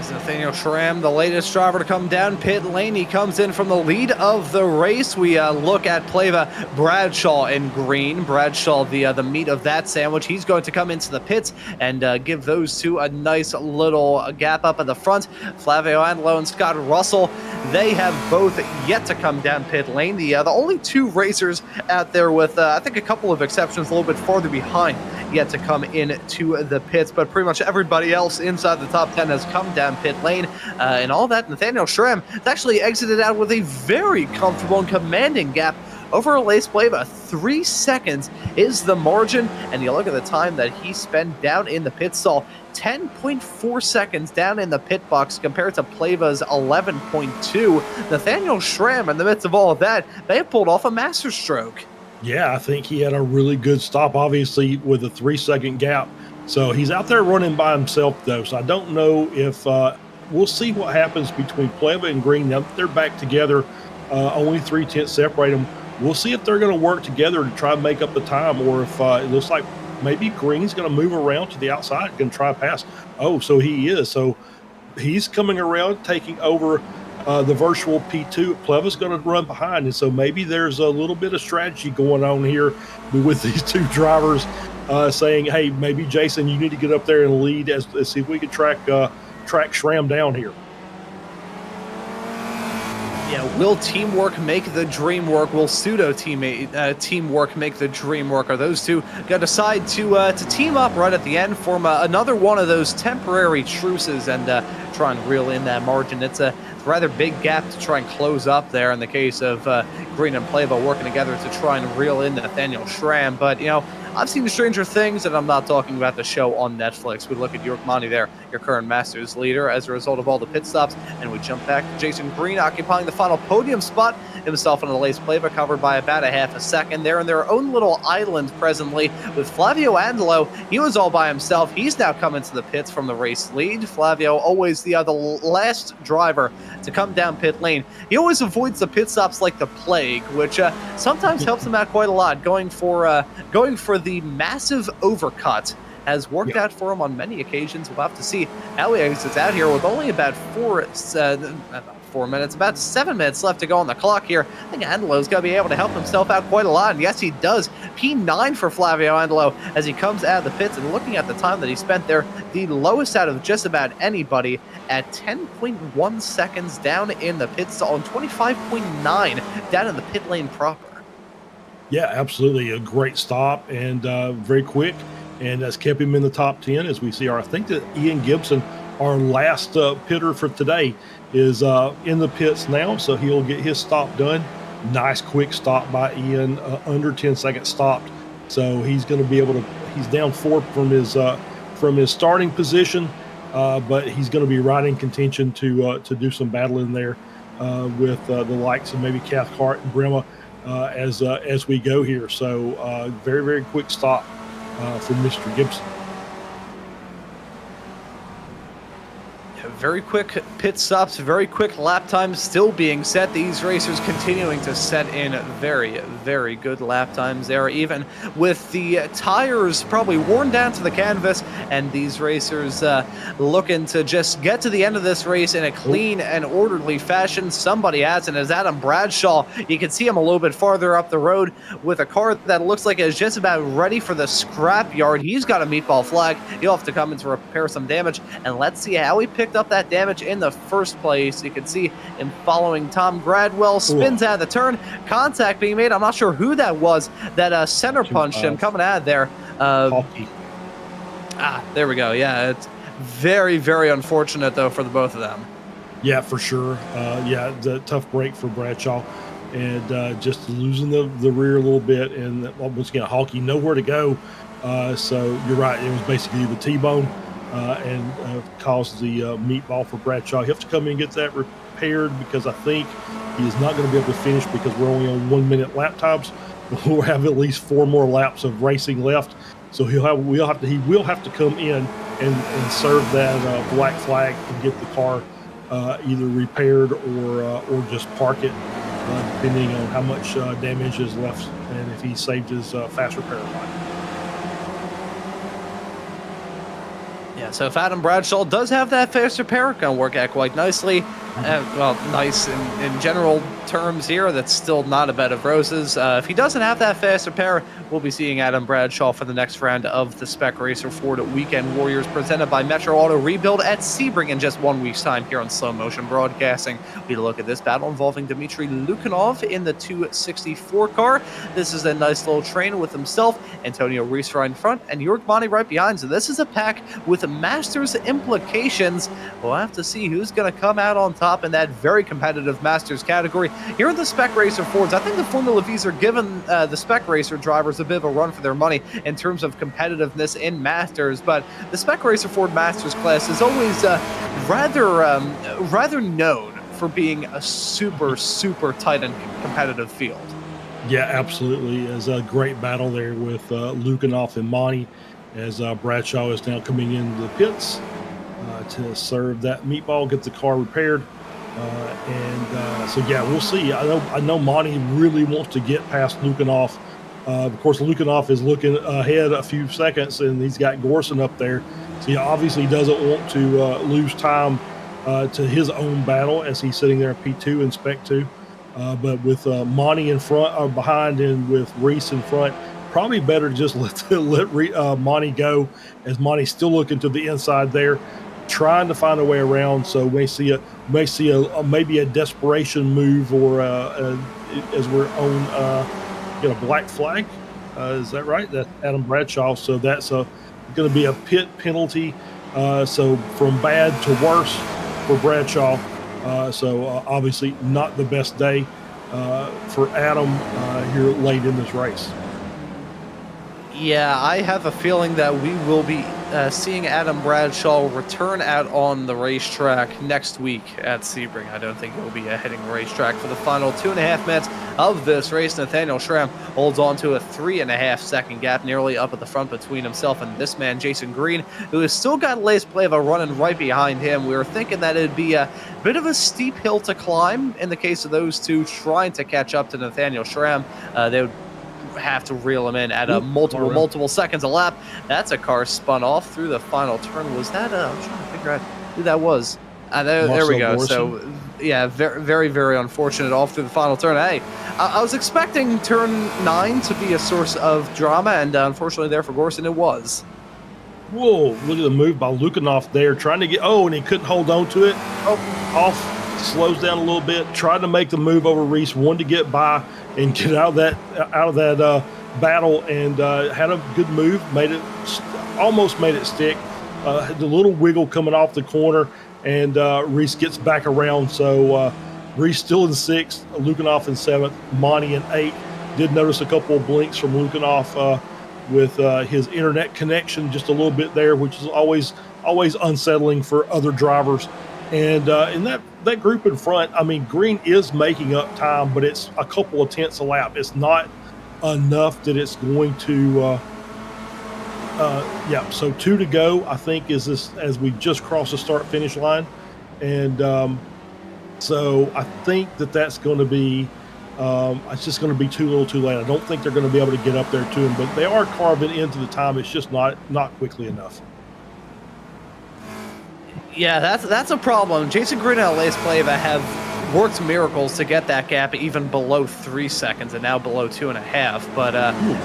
Speaker 1: Nathaniel Schramm, the latest driver to come down pit lane. He comes in from the lead of the race. We look at Pleva, Bradshaw, and Green. Bradshaw, the meat of that sandwich. He's going to come into the pits and give those two a nice little gap up at the front. Flavio Andelo and Scott Russell, they have both yet to come down pit lane. The only two racers out there with, I think, a couple of exceptions a little bit farther behind yet to come into the pits, but pretty much everybody else inside the top 10 has come down pit lane, and all that. Nathaniel Schramm has actually exited out with a very comfortable and commanding gap over Elias Pleva. 3 seconds is the margin, and you look at the time that he spent down in the pit stall, 10.4 seconds down in the pit box compared to Pleva's 11.2. Nathaniel Schramm, in the midst of all of that, they have pulled off a masterstroke.
Speaker 2: Yeah, I think he had a really good stop, obviously, with a 3 second gap. So he's out there running by himself, though. So I don't know if we'll see what happens between Pleva and Green. Now they're back together, only 3/10 separate them. We'll see if they're going to work together to try and make up the time, or if it looks like maybe Green's going to move around to the outside, going to try to pass. Oh, so he is. So he's coming around, taking over the virtual P2. Pleva's going to run behind, and so maybe there's a little bit of strategy going on here with these two drivers, saying, "Hey, maybe Jason, you need to get up there and lead. Let's see if we can track Schramm down here."
Speaker 1: Yeah, will teamwork make the dream work? Will teamwork make the dream work? Are those two going to decide to team up right at the end, form another one of those temporary truces, and try and reel in that margin? It's a rather big gap to try and close up there in the case of Green and Pleva working together to try and reel in Nathaniel Schramm. But, you know, I've seen Stranger Things, and I'm not talking about the show on Netflix. We look at York Monty there, your current Masters leader, as a result of all the pit stops, and we jump back to Jason Green occupying the final podium spot, himself on the Lace Pleva, covered by about a half a second. They're in their own little island presently with Flavio Andelo. He was all by himself. He's now coming to the pits from the race lead. Flavio, always the last driver to come down pit lane. He always avoids the pit stops like the plague, which sometimes helps him out quite a lot. Going for the massive overcut has worked out for him on many occasions. We'll have to see how he exits out here with only about 7 minutes left to go on the clock here. I think Andelo's going to be able to help himself out quite a lot, and yes, he does. P9 for Flavio Andelo as he comes out of the pits, and looking at the time that he spent there, the lowest out of just about anybody at 10.1 seconds down in the pit stall and 25.9 down in the pit lane proper. Yeah,
Speaker 2: absolutely. A great stop and very quick, and that's kept him in the top 10 as we see. I think that Ian Gibson, our last pitter for today, is in the pits now, so he'll get his stop done. Nice quick stop by Ian, under 10 seconds stopped. So he's going to be able to, he's down 4 from his starting position, but he's going to be right in contention to do some battling there with the likes of maybe Cathcart and Brema as we go here. So very, very quick stop from Mr. Gibson.
Speaker 1: Very quick pit stops, very quick lap times still being set. These racers continuing to set in very, very good lap times there, even with the tires probably worn down to the canvas, and these racers looking to just get to the end of this race in a clean and orderly fashion. Somebody has, and as Adam Bradshaw, you can see him a little bit farther up the road with a car that looks like it's just about ready for the scrap yard. He's got a meatball flag. He'll have to come in to repair some damage, and let's see how he picked up that damage in the first place. You can see him following Tom Gradwell, spins out of the turn, contact being made. I'm not sure who that was that center punched him coming out of there. There we go. Yeah, it's very, very unfortunate though for the both of them.
Speaker 2: Yeah, for sure. Yeah, the tough break for Bradshaw, and just losing the rear a little bit, and once again, Hawkey nowhere to go. So you're right, it was basically the T-bone and caused the meatball for Bradshaw. He'll have to come in and get that repaired, because I think he is not going to be able to finish because we're only on 1 minute lap times. We'll have at least 4 more laps of racing left. So he will have to come in and serve that black flag and get the car either repaired or just park it, depending on how much damage is left and if he saved his fast repair line.
Speaker 1: Yeah, so if Adam Bradshaw does have that fast repair, going to work out quite nicely. Well, nice in general terms here. That's still not a bed of roses. If he doesn't have that fast repair, we'll be seeing Adam Bradshaw for the next round of the Spec Racer Ford Weekend Warriors, presented by Metro Auto Rebuild at Sebring in just 1 week's time here on Slow Motion Broadcasting. We look at this battle involving Dmitry Lukhanov in the 264 car. This is a nice little train with himself, Antonio Reese right in front, and York Monty right behind. So this is a pack with Masters implications. We'll have to see who's going to come out on top in that very competitive Masters category. Here in the Spec Racer Fords, I think the Formula Vs are giving the Spec Racer drivers a bit of a run for their money in terms of competitiveness in Masters, but the Spec Racer Ford Masters class is always rather known for being a super tight and competitive field.
Speaker 2: Yeah, absolutely. It's a great battle there with Lukhanov and Monty, as Bradshaw is now coming into the pits. to serve that meatball, get the car repaired. So yeah, we'll see. I know Monty really wants to get past Lukinov. Of course, Lukinov is looking ahead a few seconds, and he's got Gorson up there. So he obviously doesn't want to lose time to his own battle as he's sitting there at P2 and Spec 2. But with Monty in front or behind, and with Reese in front, probably better to just let Monty go, as Monty's still looking to the inside there, trying to find a way around. So maybe a desperation move, or as we're on get a black flag. Is that right? That Adam Bradshaw. So that's going to be a pit penalty. So from bad to worse for Bradshaw. So obviously not the best day for Adam here late in this race.
Speaker 1: Yeah, I have a feeling that we will be seeing Adam Bradshaw return out on the racetrack next week at Sebring. I don't think he'll be hitting the racetrack for the final 2.5 minutes of this race. Nathaniel Schramm holds on to a 3.5 second gap, nearly up at the front between himself and this man, Jason Green, who has still got Lace Plava running right behind him. We were thinking that it'd be a bit of a steep hill to climb in the case of those two trying to catch up to Nathaniel Schramm. They would have to reel him in at a multiple seconds a lap. That's a car spun off through the final turn. Was that I'm trying to figure out who that was. There we go. So yeah, very, very unfortunate off through the final turn. Hey, I was expecting turn 9 to be a source of drama, and unfortunately there for Gorson it was.
Speaker 2: Whoa, look at the move by Lukinov there, trying to get, and he couldn't hold on to it. Off, slows down a little bit, tried to make the move over Reese, wanted to get by and get out of that battle, and had a good move, almost made it stick. The little wiggle coming off the corner, and Reese gets back around. So Reese still in 6th, Lukinov in 7th, Monty in 8th. Did notice a couple of blinks from Lukinov with his internet connection just a little bit there, which is always unsettling for other drivers. And in that group in front, I mean, Green is making up time, but it's a couple of tenths a lap. It's not enough that it's going to so 2 to go, I think, is this as we just cross the start finish line. And so I think that's going to be it's just going to be too little too late. I don't think they're going to be able to get up there to him, but they are carving into the time. It's just not quickly enough.
Speaker 1: Yeah, that's a problem. Jason Green and Lace Plava have worked miracles to get that gap even below 3 seconds and now below 2.5. But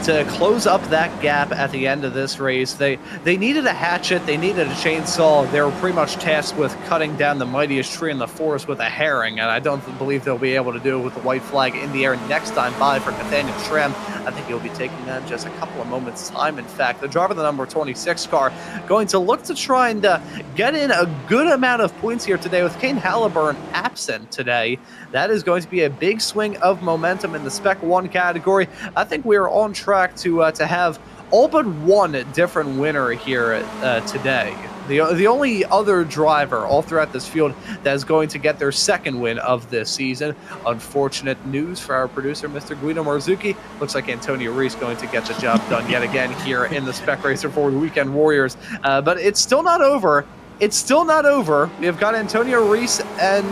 Speaker 1: to close up that gap at the end of this race, they needed a hatchet, they needed a chainsaw. They were pretty much tasked with cutting down the mightiest tree in the forest with a herring, and I don't believe they'll be able to do it with the white flag in the air next time by for Nathaniel Schramm. I think he'll be taking that in just a couple of moments' time. In fact, the driver of the number 26 car going to look to try and get in a good amount of points here today with Kane Halliburton absent today. That is going to be a big swing of momentum in the Spec 1 category. I think we are on track to have all but one different winner here today. The only other driver all throughout this field that is going to get their second win of this season. Unfortunate news for our producer, Mr. Guido Marzucchi. Looks like Antonio Reese going to get the job done yet again here in the Spec Racer Ford Weekend Warriors. But it's still not over. It's still not over. We've got Antonio Reese and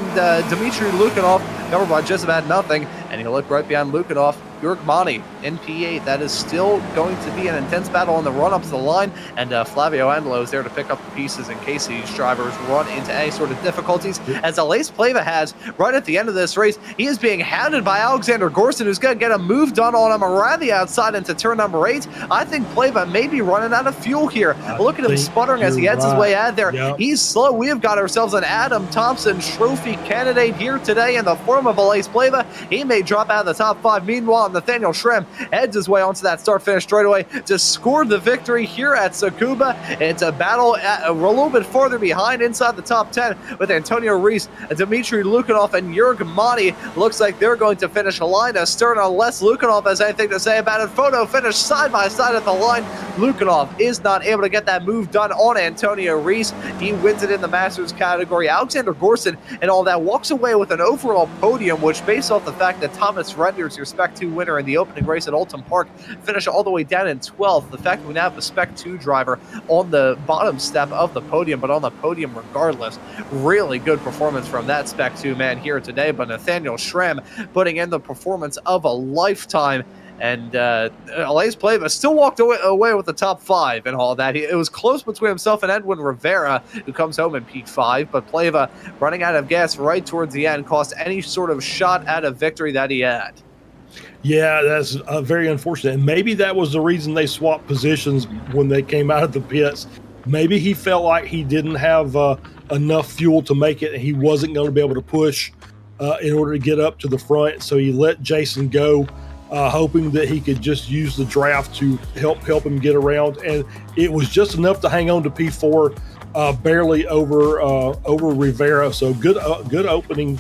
Speaker 1: Dmitry Lukinov covered by just about nothing. And you look right behind Lukinov, Jurg Mani in P8. That is still going to be an intense battle on the run-up to the line. And Flavio Angelo is there to pick up the pieces in case these drivers run into any sort of difficulties. As Lace Plava has, right at the end of this race, he is being hounded by Alexander Gorson, who's going to get a move done on him around the outside into turn number 8. I think Plava may be running out of fuel here. Look at him sputtering as he heads his way out there. Yep. He's slow. We have got ourselves an Adam Thompson Trophy candidate here today in the form of Lace Plava. He may drop out of the top 5. Meanwhile, Nathaniel Schramm heads his way onto that start-finish straightaway to score the victory here at Tsukuba. It's a battle a little bit farther behind inside the top 10 with Antonio Reese, Dmitry Lukinov, and Jurg Mani. Looks like they're going to finish a line astern unless Lukinov has anything to say about it. Photo finish side by side at the line. Lukinov is not able to get that move done on Antonio Reese. He wins it in the Masters category. Alexander Gorson and all that walks away with an overall podium, which based off the fact that Thomas Renders, your Spec 2 winner in the opening race at Oulton Park, finish all the way down in 12th. The fact that we now have the Spec 2 driver on the bottom step of the podium, but on the podium regardless, really good performance from that Spec 2 man here today. But Nathaniel Schramm putting in the performance of a lifetime. And Alays Pleva still walked away with the top 5 and all that. It was close between himself and Edwin Rivera, who comes home in P5. But Pleva, running out of gas right towards the end, cost any sort of shot at a victory that he had.
Speaker 2: Yeah, that's very unfortunate. And maybe that was the reason they swapped positions when they came out of the pits. Maybe he felt like he didn't have enough fuel to make it, and he wasn't going to be able to push in order to get up to the front. So he let Jason go, hoping that he could just use the draft to help him get around. And it was just enough to hang on to P4, barely over Rivera. So good opening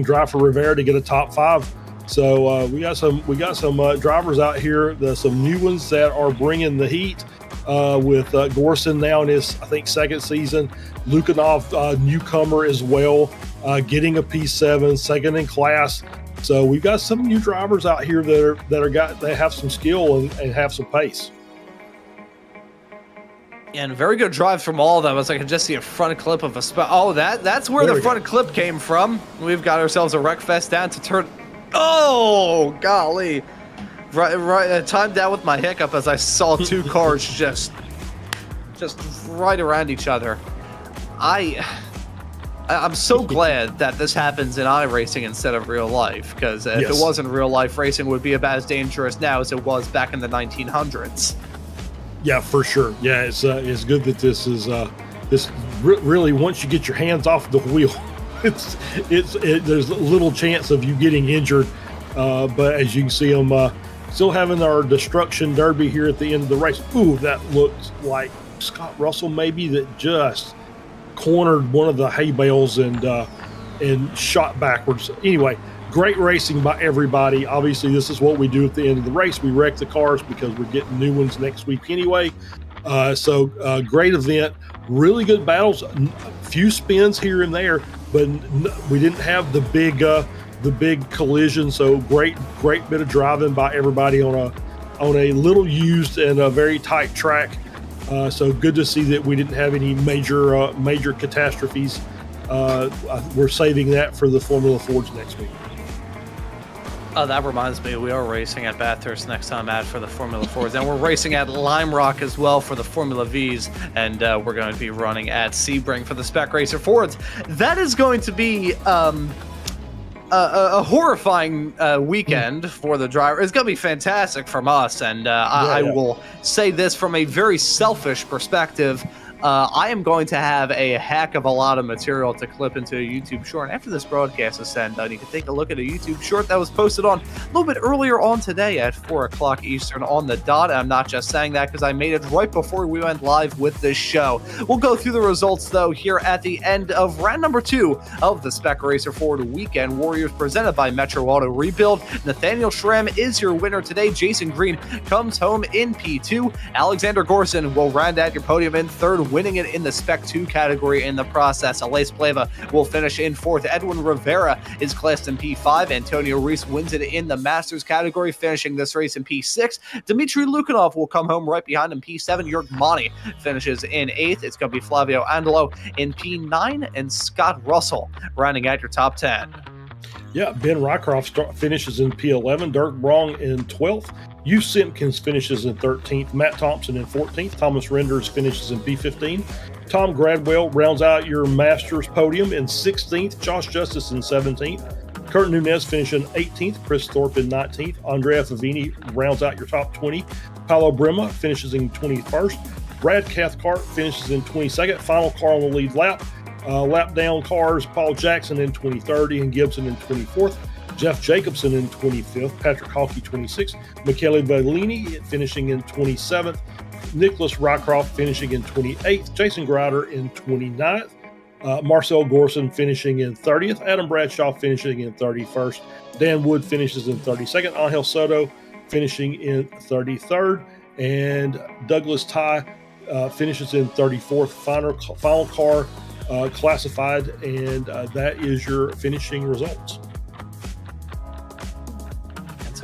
Speaker 2: drive for Rivera to get a top 5. So we got some drivers out here, some new ones that are bringing the heat. With Gorson now in his, I think, second season. Lukanov, newcomer as well, getting a P7, second in class. So we've got some new drivers out here that have some skill and have some pace.
Speaker 1: And very good drives from all of them. As I can just see a front clip of a spot. Oh, that's where the front clip came from. We've got ourselves a wreck fest down to turn. Oh, golly. Right, timed out with my hiccup as I saw 2 cars just right around each other. I'm so glad that this happens in iRacing instead of real life, because if it wasn't real life, racing would be about as dangerous now as it was back in the 1900s. Yeah,
Speaker 2: for sure. Yeah, it's good that this is really, once you get your hands off the wheel, there's little chance of you getting injured. But as you can see them. Still having our destruction derby here at the end of the race. Ooh, that looked like Scott Russell maybe that just cornered one of the hay bales and shot backwards. Anyway, great racing by everybody. Obviously, this is what we do at the end of the race. We wreck the cars because we're getting new ones next week anyway. So great event. Really good battles. A few spins here and there, but we didn't have the big collision. So great bit of driving by everybody on a little used and a very tight track. So good to see that we didn't have any major catastrophes. We're saving that for the Formula Fords next week.
Speaker 1: That reminds me, we are racing at Bathurst next time out for the Formula Fords, and we're racing at Lime Rock as well for the Formula Vs, and we're going to be running at Sebring for the Spec Racer Fords. That is going to be a horrifying weekend for the driver. It's going to be fantastic from us, and I will say this from a very selfish perspective. I am going to have a heck of a lot of material to clip into a YouTube short. And after this broadcast is said and done, you can take a look at a YouTube short that was posted on a little bit earlier on today at 4 o'clock Eastern on the dot. And I'm not just saying that because I made it right before we went live with this show. We'll go through the results, though, here at the end of round number 2 of the Spec Racer Ford Weekend Warriors presented by Metro Auto Rebuild. Nathaniel Schramm is your winner today. Jason Green comes home in P2. Alexander Gorson will round out your podium in 3rd, winning it in the Spec 2 category in the process. Alays Pleva will finish in 4th. Edwin Rivera is classed in P5. Antonio Reese wins it in the Masters category, finishing this race in P6. Dmitry Lukanov will come home right behind him, P7. Jörg Mani finishes in 8th. It's going to be Flavio Andelo in P9 and Scott Russell rounding out your top 10.
Speaker 2: Yeah, Ben Rycroft finishes in P11. Dirk Brong in 12th. Hugh Simpkins finishes in 13th. Matt Thompson in 14th. Thomas Renders finishes in P15. Tom Gradwell rounds out your Masters podium in 16th. Josh Justice in 17th. Kurt Nunez finishing 18th. Chris Thorpe in 19th. Andrea Favini rounds out your top 20. Paulo Brema finishes in 21st. Brad Cathcart finishes in 22nd. Final car on the lead lap. Lap down cars, Paul Jackson in 23rd, Ian Gibson in 24th. Jeff Jacobson in 25th, Patrick Hawkey 26th, Michele Bellini finishing in 27th, Nicholas Rycroft finishing in 28th, Jason Grider in 29th, Marcel Gorson finishing in 30th, Adam Bradshaw finishing in 31st, Dan Wood finishes in 32nd, Angel Soto finishing in 33rd, and Douglas Ty finishes in 34th. Final car classified, and that is your finishing results.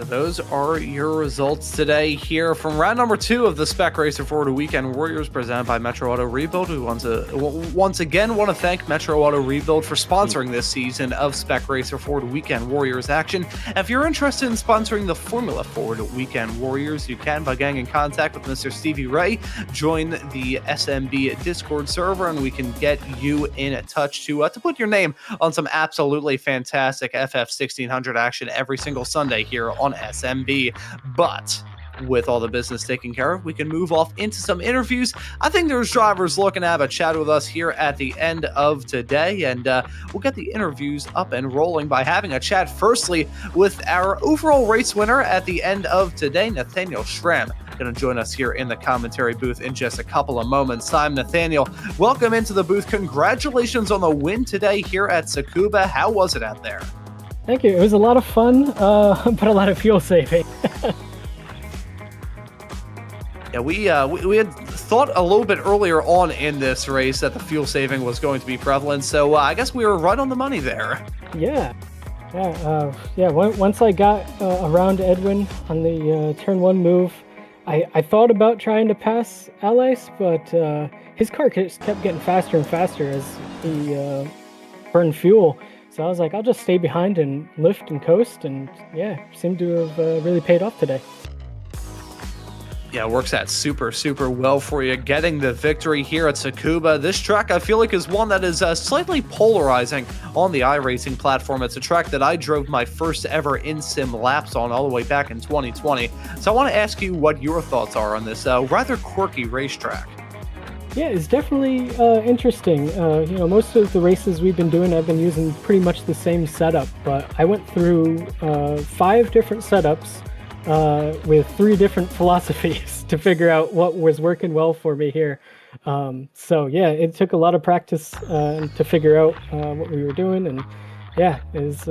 Speaker 1: So those are your results today here from round number 2 of the Spec Racer Florida Weekend Warriors presented by Metro Auto Rebuild. We once again want to thank Metro Auto Rebuild for sponsoring this season of Spec Racer Florida Weekend Warriors action. And if you're interested in sponsoring the Formula Ford Weekend Warriors, you can by getting in contact with Mr. Stevie Ray. Join the SMB Discord server and we can get you in touch to put your name on some absolutely fantastic FF1600 action every single Sunday here on SMB. But with all the business taken care of, we can move off into some interviews. I think there's drivers looking to have a chat with us here at the end of today, and we'll get the interviews up and rolling by having a chat firstly with our overall race winner at the end of today, Nathaniel Schramm. Going to join us here in the commentary booth in just a couple of moments' time. Nathaniel, welcome into the booth. Congratulations on the win today here at Tsukuba. How was it out there?
Speaker 3: Thank you. It was a lot of fun, but a lot of fuel saving.
Speaker 1: Yeah, we had thought a little bit earlier on in this race that the fuel saving was going to be prevalent, so I guess we were right on the money there.
Speaker 3: Yeah. Once I got around Edwin on the turn 1 move, I thought about trying to pass Allies, but his car just kept getting faster and faster as he burned fuel. So I was like, I'll just stay behind and lift and coast, and yeah, seemed to have really paid off today.
Speaker 1: Yeah, it works out super well for you, getting the victory here at Tsukuba. This track, I feel like, is one that is slightly polarizing on the iRacing platform. It's a track that I drove my first ever in-sim laps on all the way back in 2020. So I want to ask you what your thoughts are on this rather quirky racetrack.
Speaker 3: Yeah, it's definitely interesting. Most of the races we've been doing, I've been using pretty much the same setup, but I went through 5 different setups with 3 different philosophies to figure out what was working well for me here. So yeah, it took a lot of practice to figure out what we were doing, and yeah, it's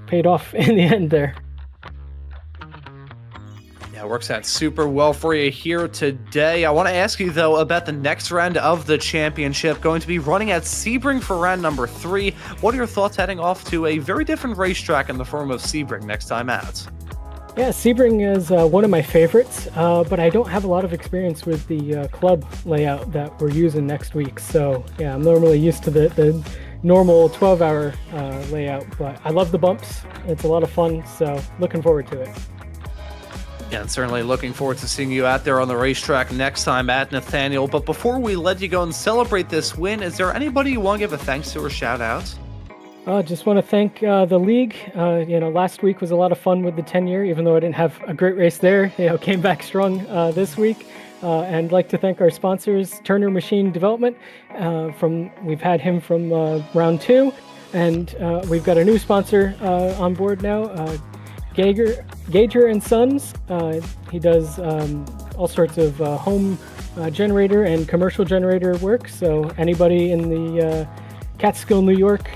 Speaker 3: paid off in the end there.
Speaker 1: Yeah, it works out super well for you here today. I want to ask you, though, about the next round of the championship. Going to be running at Sebring for round number 3. What are your thoughts heading off to a very different racetrack in the form of Sebring next time out?
Speaker 3: Yeah, Sebring is one of my favorites, but I don't have a lot of experience with the club layout that we're using next week. So yeah, I'm normally used to the normal 12-hour layout, but I love the bumps. It's a lot of fun, so looking forward to it.
Speaker 1: Yeah, and certainly looking forward to seeing you out there on the racetrack next time at Nathaniel. But before we let you go and celebrate this win, is there anybody you want to give a thanks to or shout out?
Speaker 3: Just want to thank the league. Last week was a lot of fun with the 10-year, even though I didn't have a great race there. Came back strong this week. And like to thank our sponsors, Turner Machine Development. We've had him from round 2, and we've got a new sponsor on board now, Gager and Sons. He does all sorts of home generator and commercial generator work. So anybody in the Catskill, New York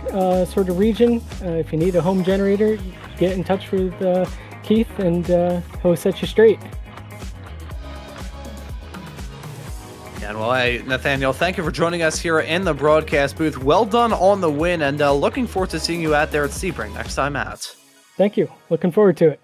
Speaker 3: sort of region, if you need a home generator, get in touch with Keith and he'll set you straight.
Speaker 1: And well, Nathaniel, thank you for joining us here in the broadcast booth. Well done on the win, and looking forward to seeing you out there at Sebring next time out. Thank you. Looking forward to it.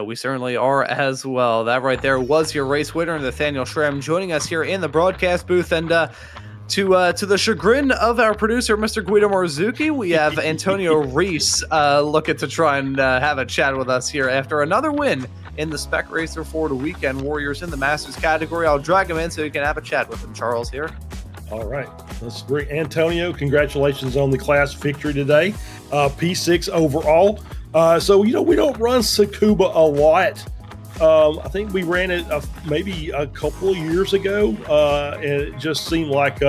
Speaker 1: We certainly are as well. That right there was your race winner, Nathaniel Schramm, joining us here in the broadcast booth. And to the chagrin of our producer, Mr. Guido Marzucchi, we have Antonio Reese looking to try and have a chat with us here after another win in the Spec Racer Florida Weekend Warriors in the Masters category. I'll drag him in so you can have a chat with him. Charles here.
Speaker 2: All right. Let's bring Antonio. Congratulations on the class victory today. P6 overall. So, we don't run Tsukuba a lot. I think we ran it maybe a couple of years ago, and it just seemed like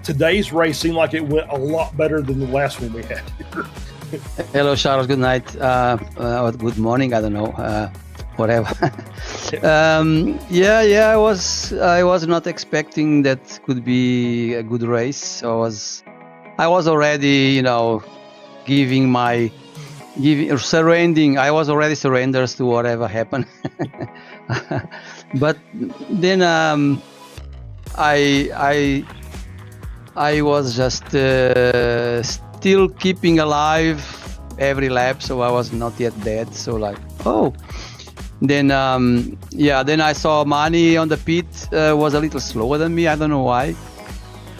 Speaker 2: today's race seemed like it went a lot better than the last one we had.
Speaker 4: Hello, Charles. Good night. Or good morning. I don't know. Whatever. I was not expecting that could be a good race. I was already, surrendering. I was already surrendered to whatever happened. But then I was just still keeping alive every lap, so I was not yet dead. So oh. Then then I saw Mani on the pit, was a little slower than me. I don't know why.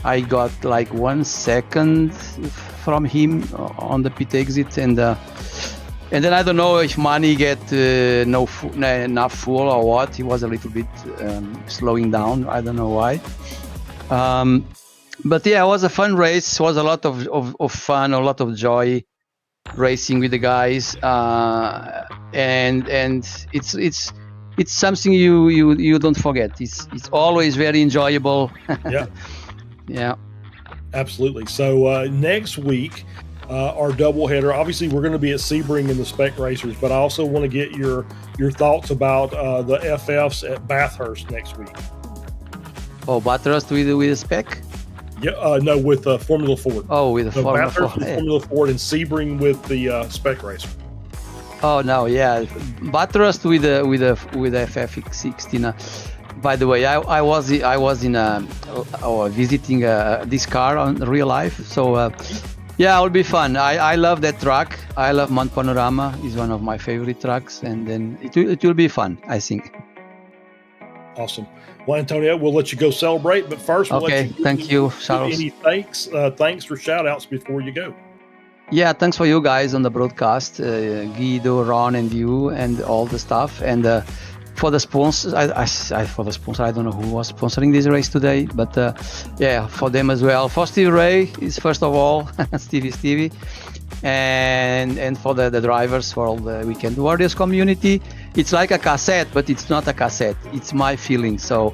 Speaker 4: I got like 1 second from him on the pit exit, and then I don't know if Mani get enough fuel or what. He was a little bit slowing down. I don't know why. But yeah, it was a fun race. It was a lot of fun, a lot of joy racing with the guys, and it's something you don't forget. It's always very enjoyable.
Speaker 2: Yeah.
Speaker 4: Yeah.
Speaker 2: Absolutely. So next week, our doubleheader. Obviously, we're going to be at Sebring in the Spec Racers, but I also want to get your thoughts about the FFs at Bathurst next week.
Speaker 4: Oh, Bathurst with the Spec?
Speaker 2: Yeah, no, with Formula Ford.
Speaker 4: Oh, with the Formula Ford.
Speaker 2: With Formula Ford and Sebring with the Spec Racer.
Speaker 4: Oh no, yeah, Bathurst with the FF16. By the way, I was in visiting this car on real life, so yeah, it will be fun. I love that track. I love Mount Panorama. It's one of my favorite tracks, and then it will be fun, I think.
Speaker 2: Awesome. Well, Antonio, we'll let you go celebrate, but first, we'll
Speaker 4: okay.
Speaker 2: let you
Speaker 4: Thank you, Charles.
Speaker 2: Any thanks or shout outs before you go?
Speaker 4: Yeah, thanks for you guys on the broadcast, Guido, Ron, and you, and all the stuff, and for the sponsors. For the sponsor, I don't know who was sponsoring this race today, but yeah, for them as well. For Stevie Ray is first of all, Stevie, and for the drivers, for all the Weekend Warriors community. It's like a cassette, but it's not a cassette. It's my feeling. So,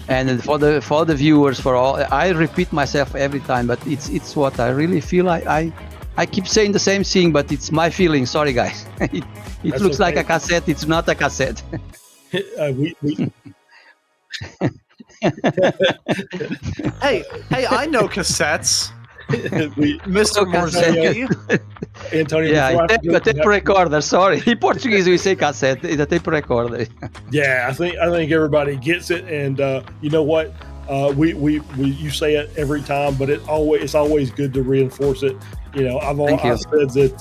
Speaker 4: and for the viewers, for all, I repeat myself every time, but it's what I really feel. I keep saying the same thing, but it's my feeling. Sorry, guys. It looks okay. Like a cassette. It's not a cassette.
Speaker 1: Hey, I know cassettes. Mr. Marzucchi.
Speaker 2: Antonio,
Speaker 4: yeah, a tape recorder. Sorry, in Portuguese we say cassette. It's a tape recorder.
Speaker 2: Yeah, I think everybody gets it, and you know what? You say it every time, but it's always good to reinforce it. You know, I've said that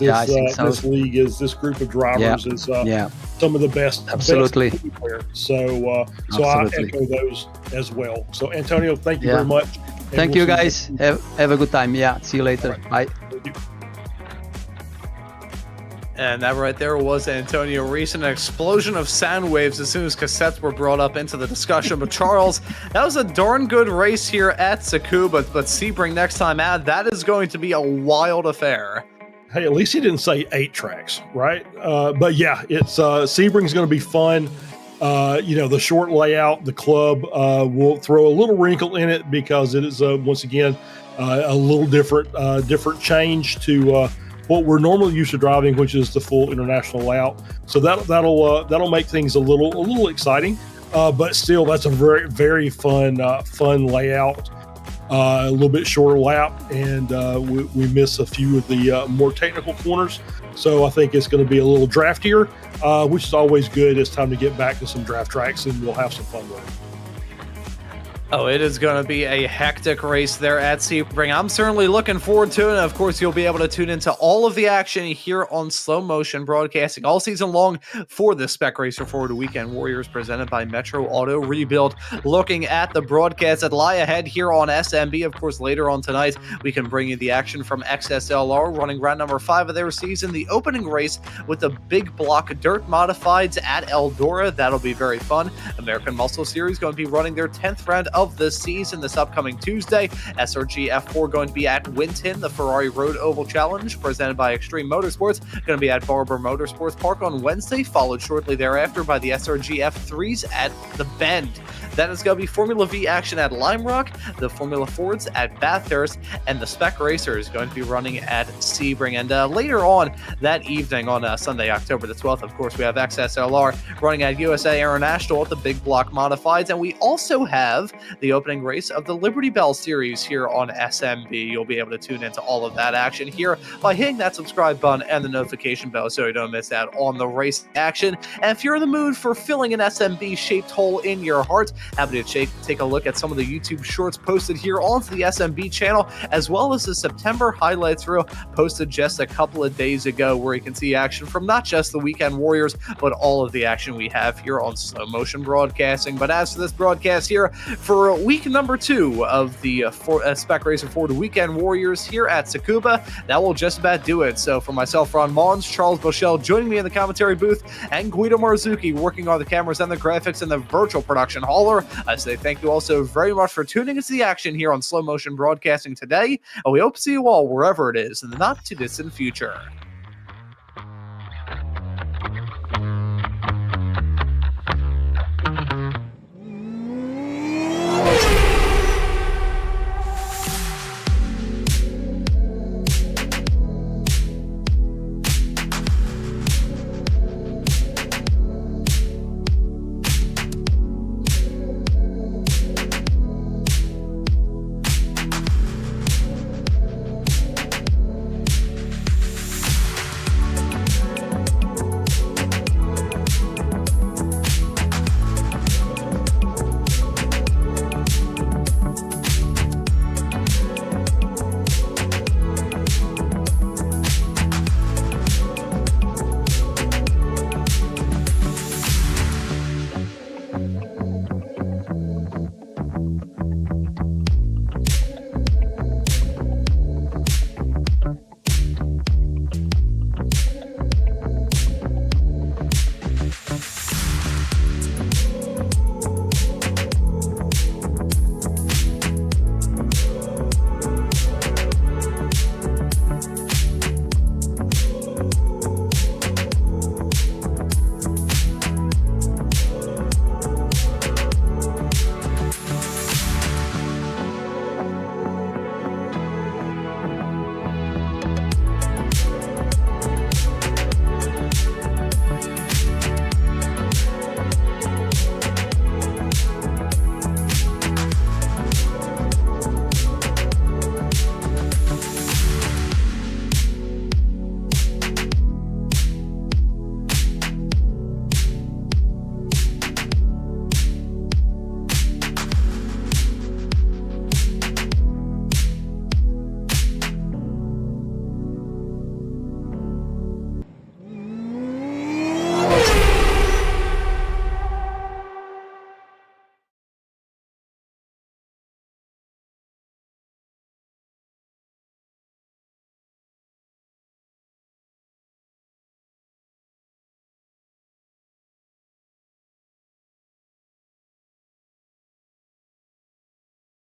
Speaker 2: this league this group of drivers is some of the best.
Speaker 4: Absolutely.
Speaker 2: Best so I echo those as well. So Antonio, thank you very much.
Speaker 4: Thank you guys. Have a good time. Yeah. See you later.
Speaker 2: Right.
Speaker 4: Bye.
Speaker 1: And that right there was Antonio Reese, an explosion of sound waves as soon as cassettes were brought up into the discussion. But Charles, that was a darn good race here at Tsukuba, but Sebring next time out, that is going to be a wild affair.
Speaker 2: Hey, at least he didn't say 8 tracks, right? But yeah, it's Sebring's going to be fun. You know, the short layout, the club will throw a little wrinkle in it because it is once again a little different change to what we're normally used to driving, which is the full international layout. So that'll make things a little exciting, but still that's a very, very fun layout. A little bit shorter lap, and we miss a few of the more technical corners. So I think it's going to be a little draftier, which is always good. It's time to get back to some draft tracks, and we'll have some fun with it.
Speaker 1: Oh, it is going to be a hectic race there at Sebring. I'm certainly looking forward to it. And of course, you'll be able to tune into all of the action here on Slow Motion Broadcasting all season long for the Spec Racer Forward Weekend Warriors presented by Metro Auto Rebuild. Looking at the broadcast that lie ahead here on SMB. Of course, later on tonight, we can bring you the action from XSLR running round number 5 of their season. The opening race with the big block dirt modifieds at Eldora. That'll be very fun. American Muscle Series going to be running their 10th round of the season this upcoming Tuesday. SRG F4 going to be at Winton, the Ferrari Road Oval Challenge presented by Extreme Motorsports, going to be at Barber Motorsports Park on Wednesday, followed shortly thereafter by the SRG F3s at The Bend. Then it's going to be Formula V action at Lime Rock, the Formula Fords at Bathurst, and the Spec Racer is going to be running at Sebring. And later on that evening on Sunday, October the 12th, of course, we have XSLR running at USA International at the Big Block Modifieds, and we also have the opening race of the Liberty Bell Series here on SMB. You'll be able to tune into all of that action here by hitting that subscribe button and the notification bell so you don't miss out on the race action. And if you're in the mood for filling an SMB-shaped hole in your heart, happy to take a look at some of the YouTube shorts posted here onto the SMB channel, as well as the September highlights reel posted just a couple of days ago, where you can see action from not just the Weekend Warriors, but all of the action we have here on Slow Motion Broadcasting. But as for this broadcast here, for week number 2 of the Spec Racer Ford Weekend Warriors here at Tsukuba, that will just about do it. So for myself, Ron Maunz, Charles Boshell joining me in the commentary booth, and Guido Marzucchi working on the cameras and the graphics and the virtual production hauler, I say thank you all so very much for tuning into the action here on Slow Motion Broadcasting today, and we hope to see you all wherever it is in the not too distant future.